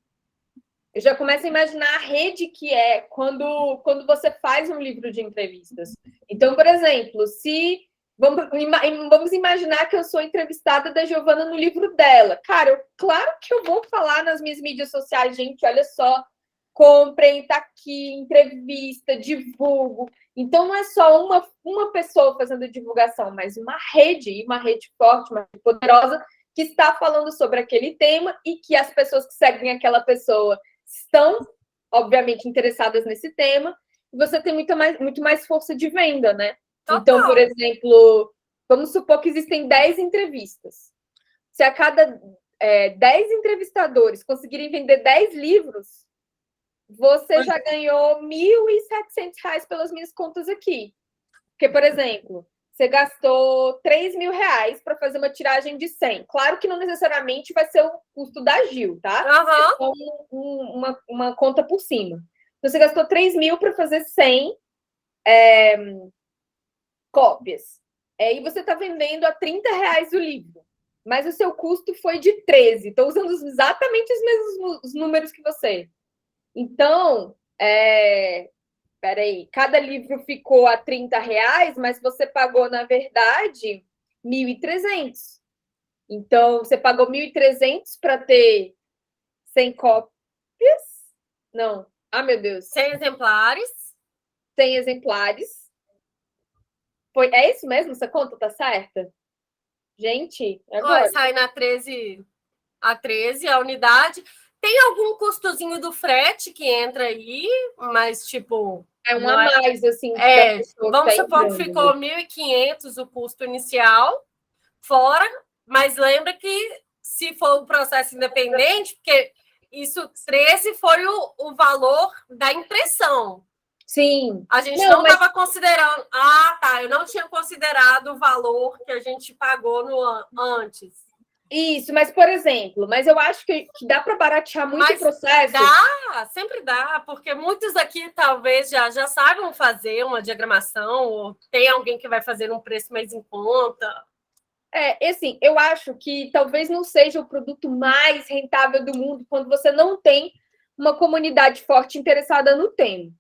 Eu já começo a imaginar a rede que é quando você faz um livro de entrevistas. Então, por exemplo, se Vamos imaginar que eu sou entrevistada da Giovana no livro dela. Cara, claro que eu vou falar nas minhas mídias sociais, gente, olha só, comprem, tá aqui, entrevista, divulgo. Então, não é só uma pessoa fazendo divulgação, mas uma rede forte, uma rede poderosa, que está falando sobre aquele tema e que as pessoas que seguem aquela pessoa estão, obviamente, interessadas nesse tema, e você tem muito mais força de venda, né? Total. Então, por exemplo, vamos supor que existem 10 entrevistas. Se a cada 10 entrevistadores conseguirem vender 10 livros, você já ganhou R$ 1.700 pelas minhas contas aqui. Porque, por exemplo, você gastou R$ 3.000 para fazer uma tiragem de 100. Claro que não necessariamente vai ser o custo da Gil, tá? Uhum. É só uma conta por cima. Então, você gastou 3.000 para fazer 100 cópias. E você está vendendo a R$ 30 o livro. Mas o seu custo foi de 13. Estou usando exatamente os mesmos números que você. Então, peraí, cada livro ficou a R$ 30, mas você pagou, na verdade, 1.300. Então, você pagou 1.300 para ter 100 cópias? Não. Ah, meu Deus. 100 exemplares. 100 exemplares. É isso mesmo? Essa conta tá certa? Gente, agora. Sai na 13 a unidade. Tem algum custozinho do frete que entra aí, mas tipo... É um a mais, assim. Vamos supor que ficou 1.500 o custo inicial, fora, mas lembra que se for um processo independente, porque isso 13 foi o valor da impressão. Sim. A gente não estava considerando... eu não tinha considerado o valor que a gente pagou antes. Isso, mas, por exemplo, eu acho que dá para baratear muito o processo. Sempre dá, porque muitos aqui talvez já saibam fazer uma diagramação, ou tem alguém que vai fazer um preço mais em conta. Assim, eu acho que talvez não seja o produto mais rentável do mundo quando você não tem uma comunidade forte interessada no tema.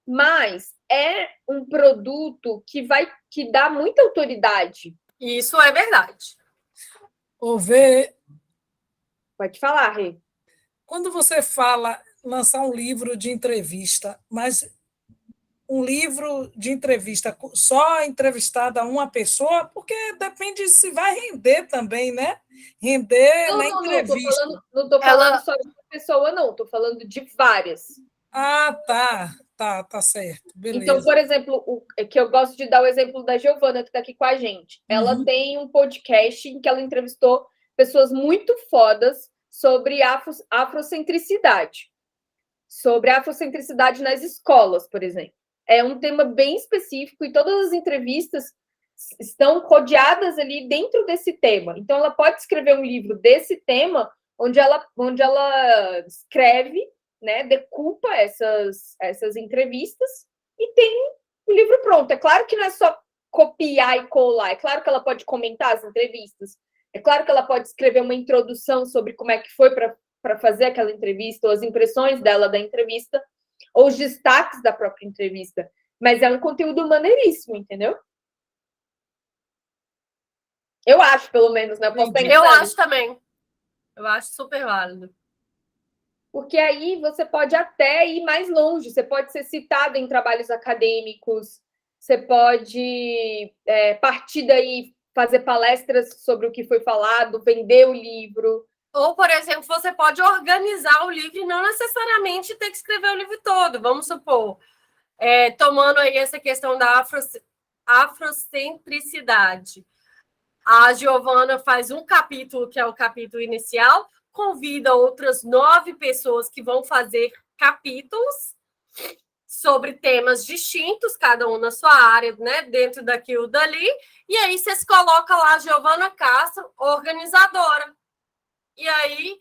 Mas é um produto que dá muita autoridade. Isso é verdade. Pode falar, Rê. Quando você fala lançar um livro de entrevista, mas um livro de entrevista só entrevistada a uma pessoa, porque depende se vai render também, né? Render na entrevista. Não estou falando só de uma pessoa, não. Estou falando de várias. Tá certo. Beleza. Então, por exemplo, que eu gosto de dar o exemplo da Giovana, que está aqui com a gente. Ela tem um podcast em que ela entrevistou pessoas muito fodas sobre afrocentricidade. Sobre afrocentricidade nas escolas, por exemplo. É um tema bem específico e todas as entrevistas estão rodeadas ali dentro desse tema. Então, ela pode escrever um livro desse tema, onde ela escreve, né, decupa essas entrevistas e tem o livro pronto. É claro que não é só copiar e colar. É claro que ela pode comentar as entrevistas. É claro que ela pode escrever uma introdução sobre como é que foi para fazer aquela entrevista, ou as impressões dela da entrevista, ou os destaques da própria entrevista. Mas é um conteúdo maneiríssimo, entendeu? Eu acho, pelo menos, né? Eu acho também. Eu acho super válido. Porque aí você pode até ir mais longe. Você pode ser citado em trabalhos acadêmicos, você pode partir daí, fazer palestras sobre o que foi falado, vender o livro. Ou, por exemplo, você pode organizar o livro e não necessariamente ter que escrever o livro todo. Vamos supor, tomando aí essa questão da afrocentricidade. A Giovana faz um capítulo, que é o capítulo inicial, convida outras 9 pessoas que vão fazer capítulos sobre temas distintos, cada um na sua área, né, dentro daquilo dali, e aí vocês colocam lá a Giovana Castro, organizadora. E aí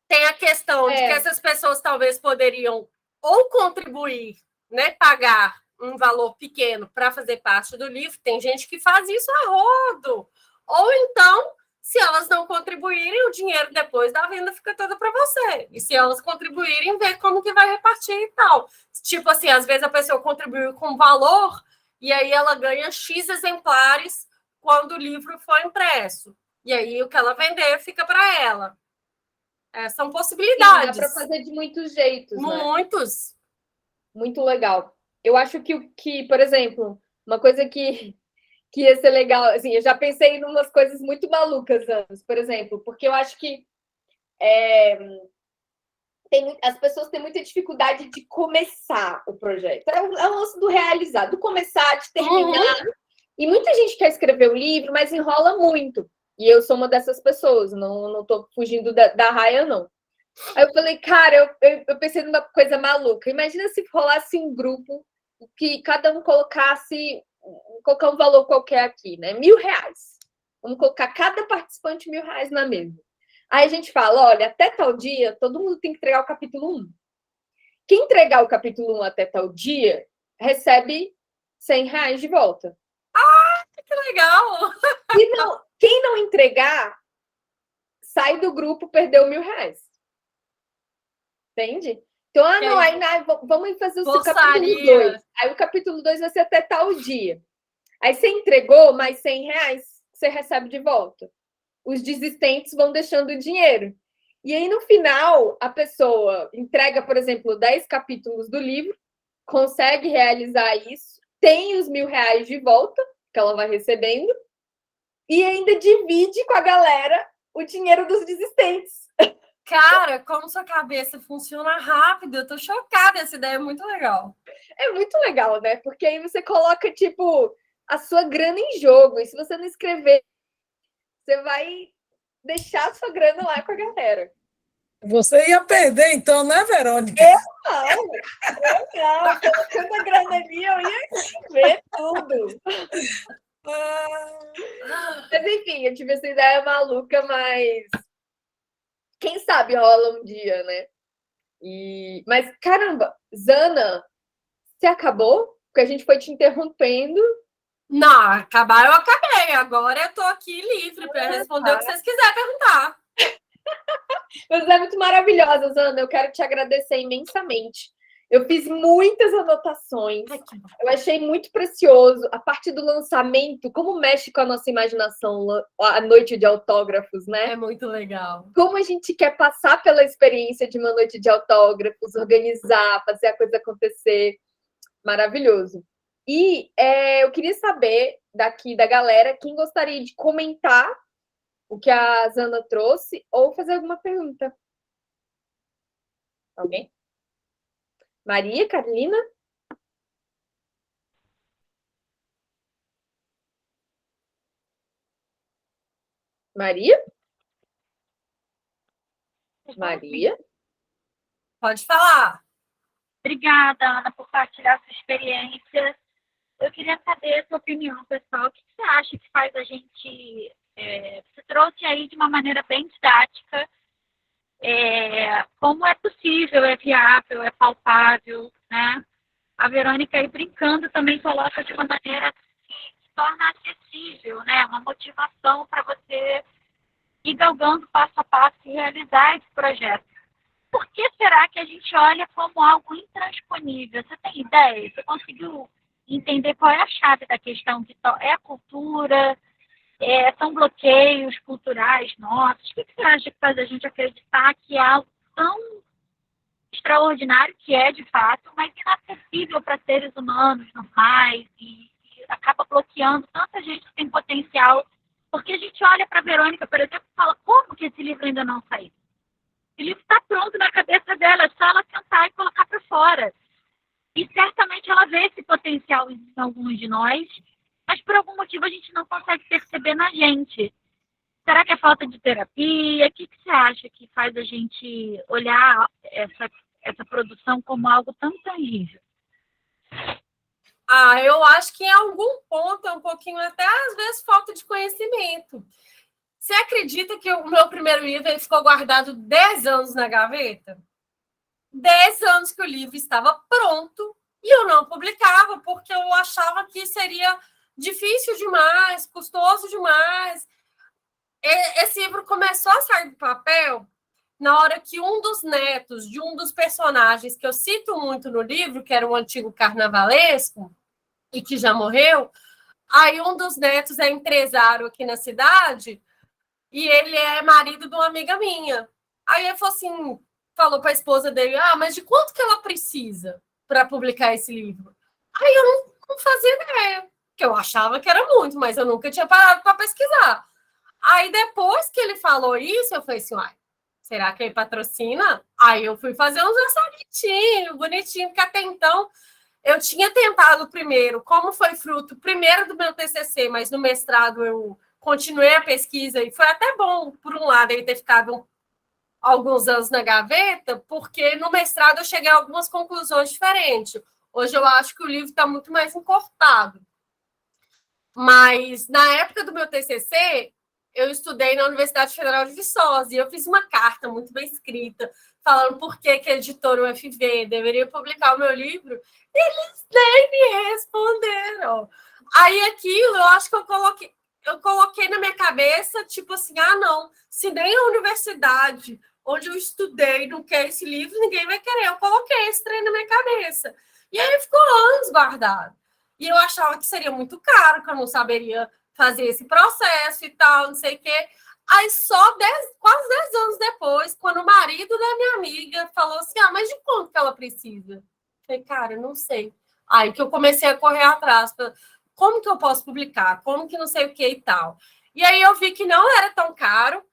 tem a questão de que essas pessoas talvez poderiam ou contribuir, né, pagar um valor pequeno para fazer parte do livro. Tem gente que faz isso a rodo. Ou então, se elas não contribuírem, o dinheiro depois da venda fica todo para você. E se elas contribuírem, ver como que vai repartir e tal. Tipo assim, às vezes a pessoa contribuiu com valor e aí ela ganha X exemplares quando o livro for impresso. E aí o que ela vender fica para ela. São possibilidades. Sim, dá para fazer de muitos jeitos, Muitos. Né? Muito legal. Eu acho que, por exemplo, uma coisa que ia ser legal, assim, eu já pensei em umas coisas muito malucas antes, por exemplo, porque eu acho que as pessoas têm muita dificuldade de começar o projeto. É o lance do realizar, do começar, de terminar. E muita gente quer escrever um livro, mas enrola muito. E eu sou uma dessas pessoas, não estou fugindo da raia, não. Aí eu falei, cara, eu pensei numa coisa maluca. Imagina se rolasse um grupo que cada um colocasse, colocar um valor qualquer aqui, né? R$1.000. Vamos colocar cada participante R$1.000 na mesa. Aí a gente fala, olha, até tal dia, todo mundo tem que entregar o capítulo 1. Quem entregar o capítulo 1 até tal dia, recebe R$100 de volta. Ah, que legal! E não, quem não entregar, sai do grupo, perdeu R$1.000. Entende? Então, vamos fazer o capítulo 2. Aí o capítulo 2 vai ser até tal dia. Aí você entregou mais R$100, você recebe de volta. Os desistentes vão deixando o dinheiro. E aí, no final, a pessoa entrega, por exemplo, 10 capítulos do livro, consegue realizar isso, tem os R$1.000 de volta, que ela vai recebendo, e ainda divide com a galera o dinheiro dos desistentes. Cara, como sua cabeça funciona rápido, eu tô chocada, essa ideia é muito legal. É muito legal, né? Porque aí você coloca, tipo, a sua grana em jogo, e se você não escrever, você vai deixar a sua grana lá com a galera. Você ia perder, então, né, Verônica? Eu não. Colocando a grana ali, eu ia ver tudo. Mas, enfim, eu tive essa ideia maluca, mas quem sabe rola um dia, né? Mas, caramba, Zana, você acabou? Porque a gente foi te interrompendo. Não, acabar eu acabei. Agora eu tô aqui livre para responder o que vocês quiserem perguntar. Você é muito maravilhosa, Zana. Eu quero te agradecer imensamente. Eu fiz muitas anotações. Eu achei muito precioso. A parte do lançamento, como mexe com a nossa imaginação a noite de autógrafos, né? É muito legal. Como a gente quer passar pela experiência de uma noite de autógrafos, organizar, fazer a coisa acontecer. Maravilhoso. E eu queria saber daqui da galera quem gostaria de comentar o que a Zana trouxe ou fazer alguma pergunta. Alguém? Maria, Carolina? Maria? Maria? Pode falar. Obrigada, Ana, por partilhar sua experiência. Eu queria saber a sua opinião, pessoal. O que você acha que faz a gente... você trouxe aí de uma maneira bem didática como é possível, é viável, é palpável, né? A Verônica aí brincando também coloca de uma maneira que se torna acessível, né? Uma motivação para você ir galgando passo a passo e realizar esse projeto. Por que será que a gente olha como algo intransponível? Você tem ideia? Você conseguiu entender qual é a chave da questão? É a cultura? São bloqueios culturais nossos? O que você acha que faz a gente acreditar que é algo tão extraordinário, que é de fato, mas inacessível para seres humanos normais e acaba bloqueando tanta gente que tem potencial? Porque a gente olha para a Verônica, por exemplo, e fala, como que esse livro ainda não saiu? O livro está pronto na cabeça dela, é só ela sentar e colocar para fora. E certamente ela vê esse potencial em alguns de nós, mas por algum motivo a gente não consegue perceber na gente. Será que é falta de terapia? O que você acha que faz a gente olhar essa produção como algo tão tangível? Eu acho que em algum ponto é um pouquinho até, às vezes, falta de conhecimento. Você acredita que o meu primeiro livro ele ficou guardado 10 anos na gaveta? 10 anos que o livro estava pronto e eu não publicava, porque eu achava que seria difícil demais, custoso demais. Esse livro começou a sair do papel na hora que um dos netos de um dos personagens que eu cito muito no livro, que era um antigo carnavalesco, e que já morreu. Aí um dos netos é empresário aqui na cidade e ele é marido de uma amiga minha. Aí ele falou assim, falou para a esposa dele, mas de quanto que ela precisa para publicar esse livro? Aí eu não fazia ideia, porque eu achava que era muito, mas eu nunca tinha parado para pesquisar. Aí depois que ele falou isso, eu falei assim, será que ele patrocina? Aí eu fui fazer uns orçamentinhos, bonitinho, porque até então eu tinha tentado primeiro, como foi fruto primeiro do meu TCC, mas no mestrado eu continuei a pesquisa e foi até bom, por um lado, ele ter ficado alguns anos na gaveta, porque no mestrado eu cheguei a algumas conclusões diferentes. Hoje eu acho que o livro está muito mais encorpado. Mas na época do meu TCC, eu estudei na Universidade Federal de Viçosa e eu fiz uma carta muito bem escrita falando por que a editora UFV deveria publicar o meu livro. Eles nem me responderam. Aí aquilo, eu acho que eu coloquei na minha cabeça, tipo assim, não, se nem a universidade onde eu estudei não quer esse livro, ninguém vai querer. Eu coloquei esse trem na minha cabeça. E aí ficou anos guardado. E eu achava que seria muito caro, que eu não saberia fazer esse processo e tal, não sei o quê. Aí só quase 10 anos depois, quando o marido da minha amiga falou assim, mas de quanto que ela precisa? Eu falei, cara, eu não sei. Aí que eu comecei a correr atrás, como que eu posso publicar? Como que não sei o que e tal. E aí eu vi que não era tão caro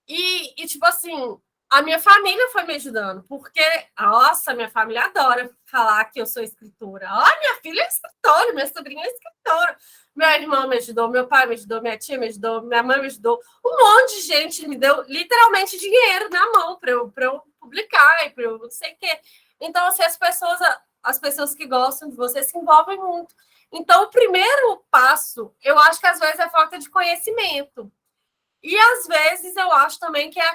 e tipo assim, a minha família foi me ajudando, porque, nossa, minha família adora falar que eu sou escritora. Minha filha é escritora, minha sobrinha é escritora. Minha irmã me ajudou, meu pai me ajudou, minha tia me ajudou, minha mãe me ajudou. Um monte de gente me deu literalmente dinheiro na mão para eu publicar e para eu não sei o quê. Então, assim, as pessoas que gostam de você se envolvem muito. Então, o primeiro passo, eu acho que às vezes é falta de conhecimento. E às vezes eu acho também que é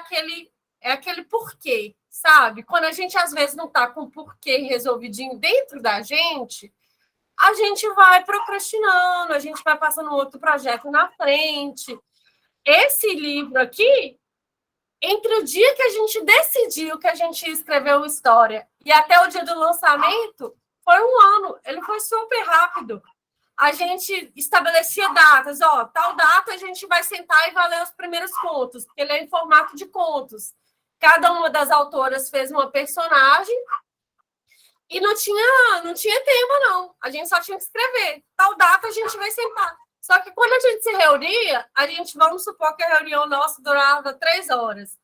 aquele porquê, sabe? Quando a gente às vezes não está com o porquê resolvidinho dentro da gente, a gente vai procrastinando, a gente vai passando outro projeto na frente. Esse livro aqui, entre o dia que a gente decidiu que a gente ia escrever uma história e até o dia do lançamento, foi um ano. Ele foi super rápido. A gente estabelecia datas, tal data a gente vai sentar e vai ler os primeiros contos, porque ele é em formato de contos. Cada uma das autoras fez uma personagem e não tinha tema, não. A gente só tinha que escrever. Tal data a gente vai sentar. Só que quando a gente se reunia, vamos supor que a reunião nossa durava 3 horas.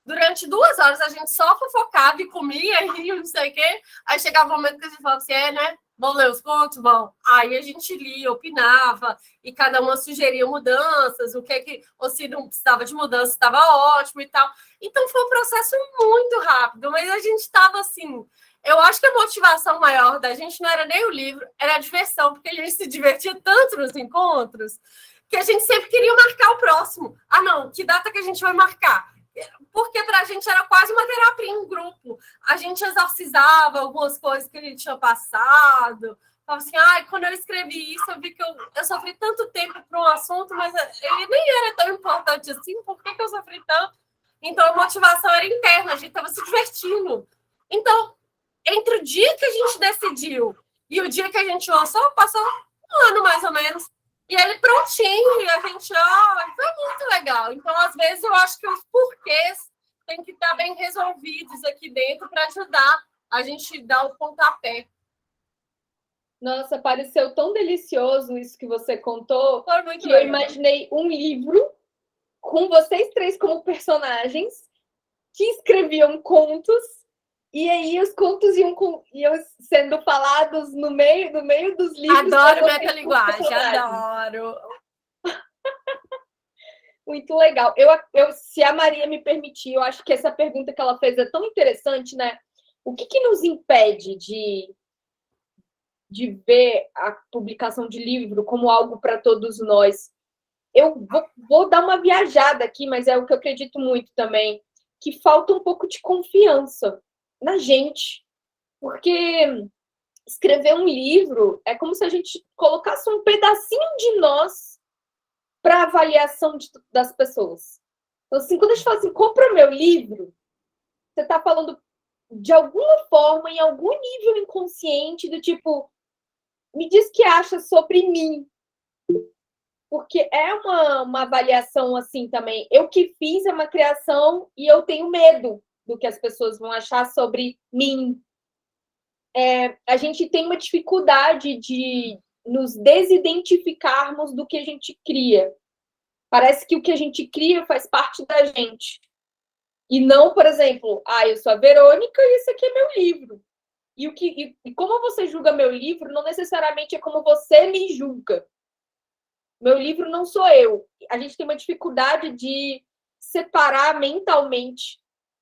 Durante 2 horas a gente só fofocava e comia e não sei o quê. Aí chegava o momento que a gente falava assim, né? Vamos ler os contos? Vamos. Aí a gente lia, opinava, e cada uma sugeria mudanças, ou se não precisava de mudança, estava ótimo e tal. Então foi um processo muito rápido, mas a gente estava assim. Eu acho que a motivação maior da gente não era nem o livro, era a diversão, porque a gente se divertia tanto nos encontros que a gente sempre queria marcar o próximo. Não, que data que a gente vai marcar? Porque para a gente era quase uma terapia em grupo. A gente exorcizava algumas coisas que a gente tinha passado. Falava assim, quando eu escrevi isso, eu vi que eu sofri tanto tempo para um assunto, mas ele nem era tão importante assim, por que eu sofri tanto? Então, a motivação era interna, a gente estava se divertindo. Então, entre o dia que a gente decidiu e o dia que a gente lançou, passou um ano mais ou menos. E ele prontinho, e a gente, foi muito legal. Então, às vezes, eu acho que os porquês têm que estar bem resolvidos aqui dentro para ajudar a gente dar o pontapé. Nossa, pareceu tão delicioso isso que você contou, Foi muito que legal. eu imaginei um livro com vocês 3 como personagens que escreviam contos, e aí os contos iam sendo falados no meio dos livros. Adoro metalinguagem, adoro. Muito legal. Se a Maria me permitir, eu acho que essa pergunta que ela fez é tão interessante, né? O que nos impede de ver a publicação de livro como algo para todos nós? Eu vou dar uma viajada aqui, mas é o que eu acredito muito também, que falta um pouco de confiança na gente. Porque escrever um livro é como se a gente colocasse um pedacinho de nós para avaliação das pessoas. Então, assim, quando a gente fala assim, compra meu livro, você está falando de alguma forma, em algum nível inconsciente, do tipo, me diz o que acha sobre mim. Porque é uma avaliação assim também. Eu que fiz é uma criação e eu tenho medo do que as pessoas vão achar sobre mim. A gente tem uma dificuldade de nos desidentificarmos do que a gente cria. Parece que o que a gente cria faz parte da gente. E não, por exemplo, eu sou a Verônica e esse aqui é meu livro. E como você julga meu livro, não necessariamente é como você me julga. Meu livro não sou eu. A gente tem uma dificuldade de separar mentalmente,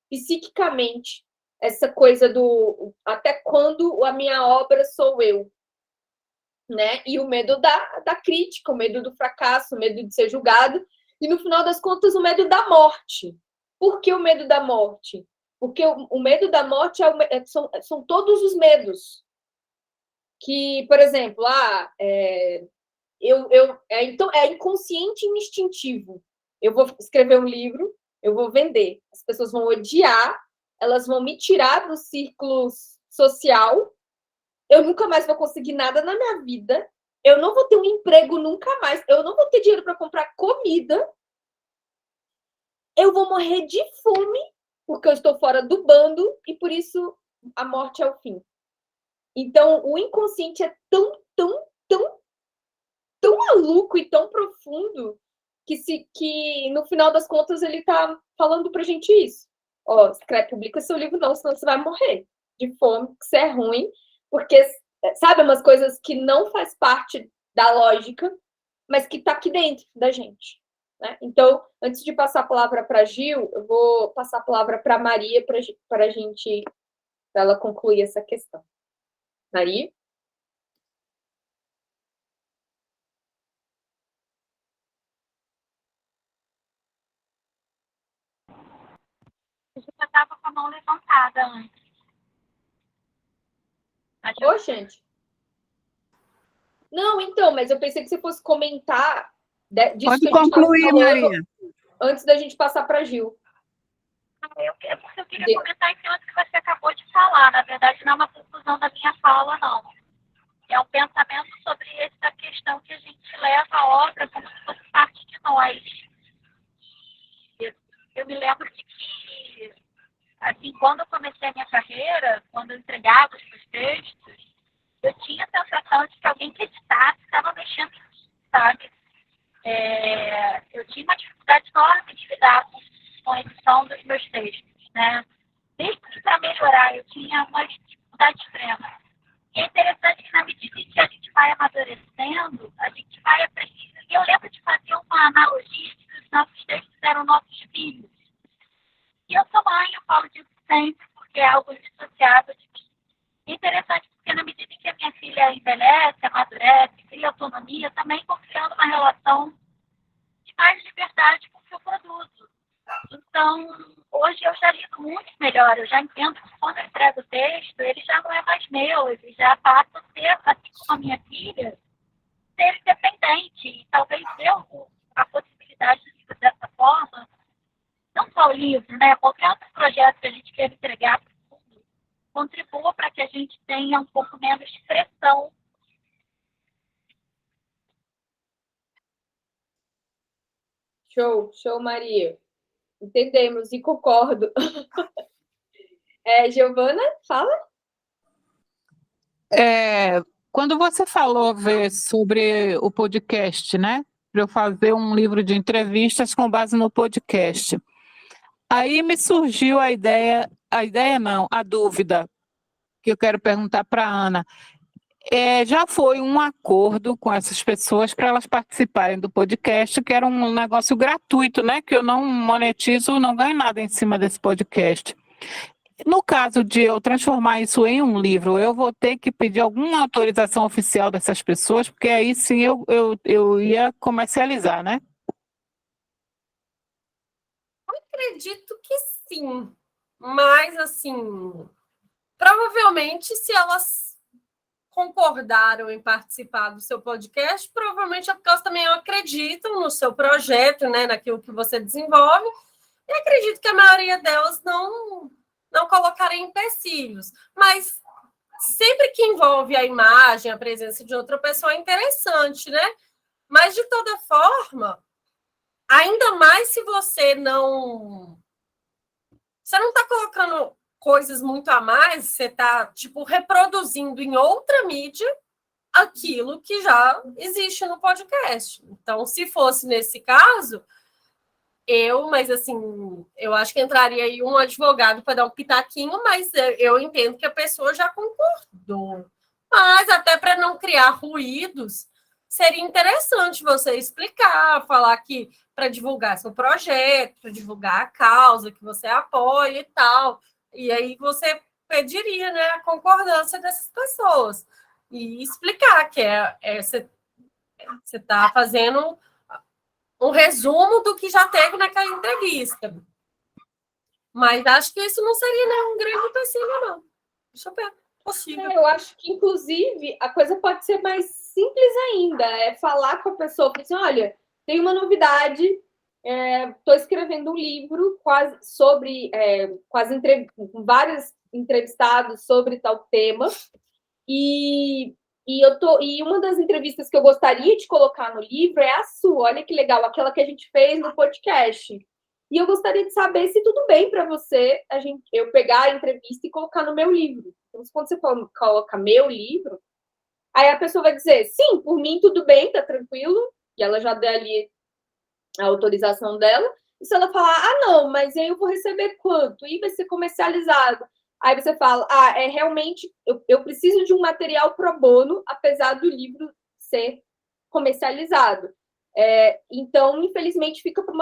psiquicamente, essa coisa do até quando a minha obra sou eu. Né? E o medo da crítica, o medo do fracasso, o medo de ser julgado. E, no final das contas, o medo da morte. Por que o medo da morte? Porque o medo da morte são todos os medos. Que, por exemplo, então é inconsciente e instintivo. Eu vou escrever um livro, eu vou vender. As pessoas vão odiar, elas vão me tirar do círculo social. Eu nunca mais vou conseguir nada na minha vida. Eu não vou ter um emprego nunca mais. Eu não vou ter dinheiro para comprar comida. Eu vou morrer de fome porque eu estou fora do bando e por isso a morte é o fim. Então, o inconsciente é tão maluco e tão profundo que no final das contas ele está falando pra gente isso. Publica seu livro não, senão você vai morrer de fome, que você é ruim, porque, sabe, umas coisas que não faz parte da lógica, mas que tá aqui dentro da gente. Né? Então, antes de passar a palavra para Gil, eu vou passar a palavra para Maria para ela concluir essa questão. Maria? Eu já estava com a mão levantada antes. Ô, gente. Não, então, mas eu pensei que você fosse comentar disso Pode que a gente concluir, estava falando, Maria. antes da gente passar para Gil. Eu queria comentar em cima do que você acabou de falar. Na verdade, não é uma conclusão da minha fala, não. É um pensamento sobre essa questão que a gente leva a obra como se fosse parte de nós. Eu me lembro de que, assim, quando eu comecei a minha carreira, quando eu entregava os meus textos, eu tinha a sensação de que alguém que editasse estava mexendo em mim, sabe? Eu tinha uma dificuldade enorme de lidar com a edição dos meus textos, né? Mesmo que para melhorar, eu tinha uma dificuldade extrema. E é interessante que, na medida em que a gente vai amadurecendo, a gente vai aprendendo. E eu lembro de fazer uma analogia de que os nossos textos eram nossos filhos. E eu sou mãe, eu falo disso sempre, porque é algo dissociável de mim. É interessante porque, na medida em que a minha filha envelhece, amadurece, cria autonomia, eu também vou criando uma relação de mais liberdade com o que eu produzo. Então, hoje eu já lido muito melhor, eu já entendo que quando eu entrego o texto, ele já não é mais meu, ele já passa a ser, assim como a minha filha, ser independente. E talvez eu, a possibilidade de livro dessa forma, não só o livro, né? Qualquer outro projeto que a gente quer entregar para o mundo, contribua para que a gente tenha um pouco menos de pressão. Show, Maria. Entendemos e concordo. Giovana, fala. Quando você falou sobre o podcast, né? Para eu fazer um livro de entrevistas com base no podcast. Aí me surgiu a dúvida que eu quero perguntar para a Ana. Já foi um acordo com essas pessoas para elas participarem do podcast, que era um negócio gratuito, né? Que eu não monetizo, não ganho nada em cima desse podcast. No caso de eu transformar isso em um livro, eu vou ter que pedir alguma autorização oficial dessas pessoas, porque aí sim eu ia comercializar, né? Acredito que sim, mas assim, provavelmente se elas concordaram em participar do seu podcast, provavelmente é porque elas também acreditam no seu projeto, né, naquilo que você desenvolve, e acredito que a maioria delas não colocarem empecilhos. Mas sempre que envolve a imagem, a presença de outra pessoa, é interessante, né? Mas, de toda forma, ainda mais se você não está colocando coisas muito a mais, você está, tipo, reproduzindo em outra mídia aquilo que já existe no podcast. Então, se fosse nesse caso, mas assim, eu acho que entraria aí um advogado para dar um pitaquinho, mas eu entendo que a pessoa já concordou. Mas até para não criar ruídos, seria interessante você explicar, falar que para divulgar seu projeto, para divulgar a causa que você apoia e tal. E aí você pediria, né, a concordância dessas pessoas. E explicar que você está fazendo um resumo do que já teve naquela entrevista. Mas acho que isso não seria, né, um grande empecilho, não. Deixa eu ver. Possível. Eu acho que, inclusive, a coisa pode ser mais simples ainda. É falar com a pessoa, assim, olha, tem uma novidade, estou escrevendo um livro sobre com vários entrevistados sobre tal tema, e uma das entrevistas que eu gostaria de colocar no livro é a sua, olha que legal, aquela que a gente fez no podcast. E eu gostaria de saber se tudo bem para você eu pegar a entrevista e colocar no meu livro. Então, quando você coloca meu livro, aí a pessoa vai dizer, sim, por mim tudo bem, tá tranquilo, e ela já deu ali a autorização dela. E se ela falar, não, mas aí eu vou receber quanto? E vai ser comercializado. Aí você fala, realmente, eu preciso de um material pro bono, apesar do livro ser comercializado. Então, infelizmente, fica para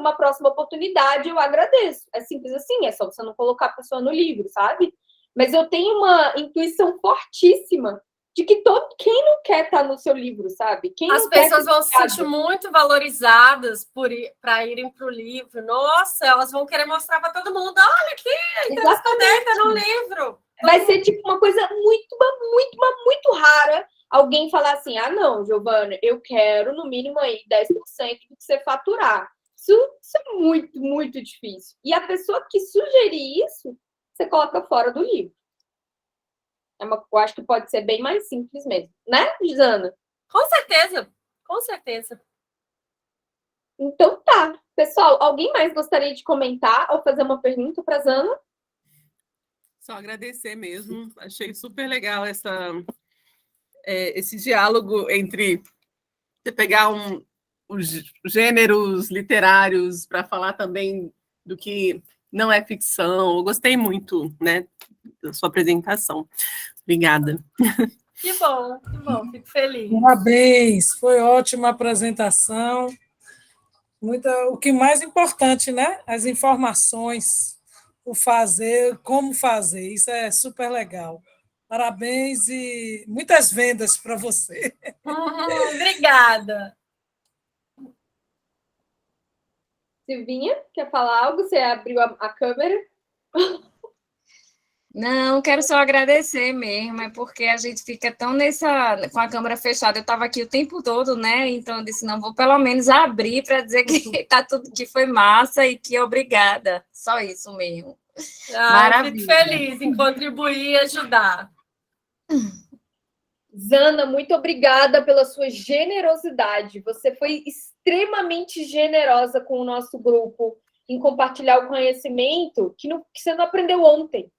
uma próxima oportunidade, eu agradeço. É simples assim, é só você não colocar a pessoa no livro, sabe? Mas eu tenho uma intuição fortíssima de que quem não quer estar no seu livro, sabe? As pessoas vão se sentir muito valorizadas para irem para o livro. Nossa, elas vão querer mostrar para todo mundo. Olha aqui, a entrevista dele tá no livro. Vai ser tipo uma coisa muito, muito, muito rara alguém falar assim, não, Giovana, eu quero no mínimo aí 10% do que você faturar. Isso é muito, muito difícil. E a pessoa que sugerir isso, você coloca fora do livro. Eu acho que pode ser bem mais simples mesmo. Né, Gisana? Com certeza. Com certeza. Então tá. Pessoal, alguém mais gostaria de comentar ou fazer uma pergunta para a Zana? Só agradecer mesmo. Achei super legal esse diálogo entre você pegar os gêneros literários para falar também do que não é ficção. Eu gostei muito, né, da sua apresentação. Obrigada. Que bom, fico feliz. Parabéns, foi ótima a apresentação. O que mais importante, né? As informações, o fazer, como fazer, isso é super legal. Parabéns e muitas vendas para você. Obrigada. Silvinha, quer falar algo? Você abriu a câmera? Não, quero só agradecer mesmo, é porque a gente fica tão com a câmera fechada. Eu estava aqui o tempo todo, né? Então eu disse, não, vou pelo menos abrir para dizer que tá tudo, que foi massa e que obrigada. Só isso mesmo. Maravilha. Fico feliz em contribuir e ajudar. Zana, muito obrigada pela sua generosidade. Você foi extremamente generosa com o nosso grupo em compartilhar o conhecimento que você não aprendeu ontem.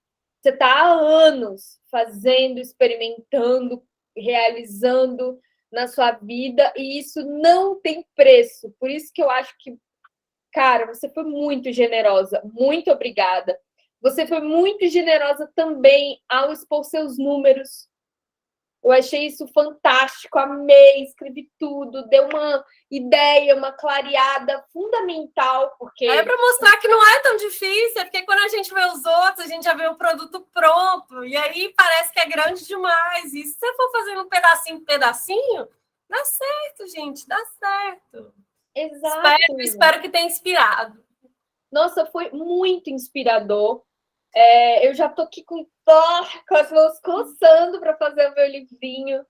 Você está há anos fazendo, experimentando, realizando na sua vida, e isso não tem preço. Por isso que eu acho que, cara, você foi muito generosa. Muito obrigada. Você foi muito generosa também ao expor seus números. Eu achei isso fantástico, amei, escrevi tudo, deu uma ideia, uma clareada fundamental, porque... É para mostrar que não é tão difícil, porque quando a gente vê os outros, a gente já vê o produto pronto, e aí parece que é grande demais. E se você for fazendo um pedacinho, dá certo, gente, dá certo. Exato. Espero que tenha inspirado. Nossa, foi muito inspirador. Eu já estou aqui com as mãos coçando para fazer o meu livrinho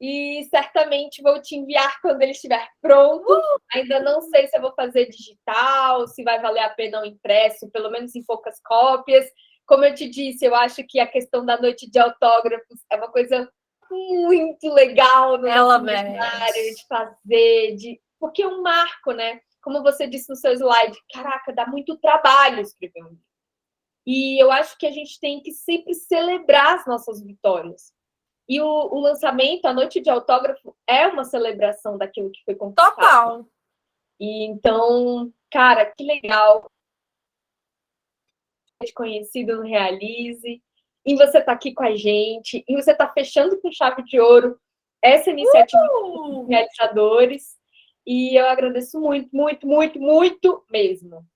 e certamente vou te enviar quando ele estiver pronto. Ainda não sei se eu vou fazer digital, se vai valer a pena o impresso, pelo menos em poucas cópias, como eu te disse, eu acho que a questão da noite de autógrafos é uma coisa muito legal no Ela nosso aniversário de fazer, porque é um marco, né? Como você disse no seu slide, caraca, dá muito trabalho escrever um livro. E eu acho que a gente tem que sempre celebrar as nossas vitórias. E o lançamento, a noite de autógrafo, é uma celebração daquilo que foi conquistado. Total. E então, cara, que legal. Conhecido no Realize. E você está aqui com a gente. E você está fechando com chave de ouro essa iniciativa dos realizadores. E eu agradeço muito, muito, muito, muito mesmo.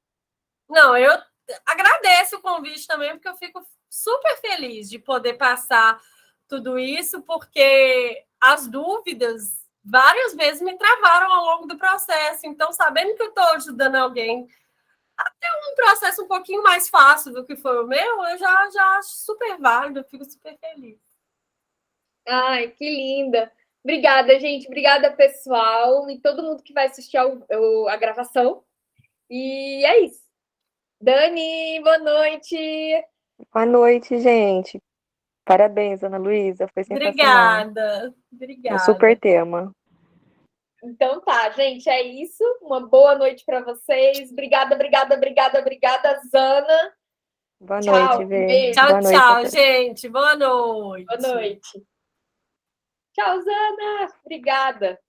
Não, eu agradeço o convite também, porque eu fico super feliz de poder passar tudo isso, porque as dúvidas várias vezes me travaram ao longo do processo. Então, sabendo que eu estou ajudando alguém a ter um processo um pouquinho mais fácil do que foi o meu, eu já acho super válido, eu fico super feliz. Ai, que linda! Obrigada, gente. Obrigada, pessoal. E todo mundo que vai assistir a gravação. E é isso. Dani, boa noite. Boa noite, gente. Parabéns, Ana Luísa. Foi sensacional. Obrigada. Um super tema. Então tá, gente, é isso. Uma boa noite para vocês. Obrigada, Zana. Boa Tchau, noite, Vê. beijo. Tchau, Boa noite, tchau, gente. Boa noite. Boa noite. Tchau, Zana. Obrigada.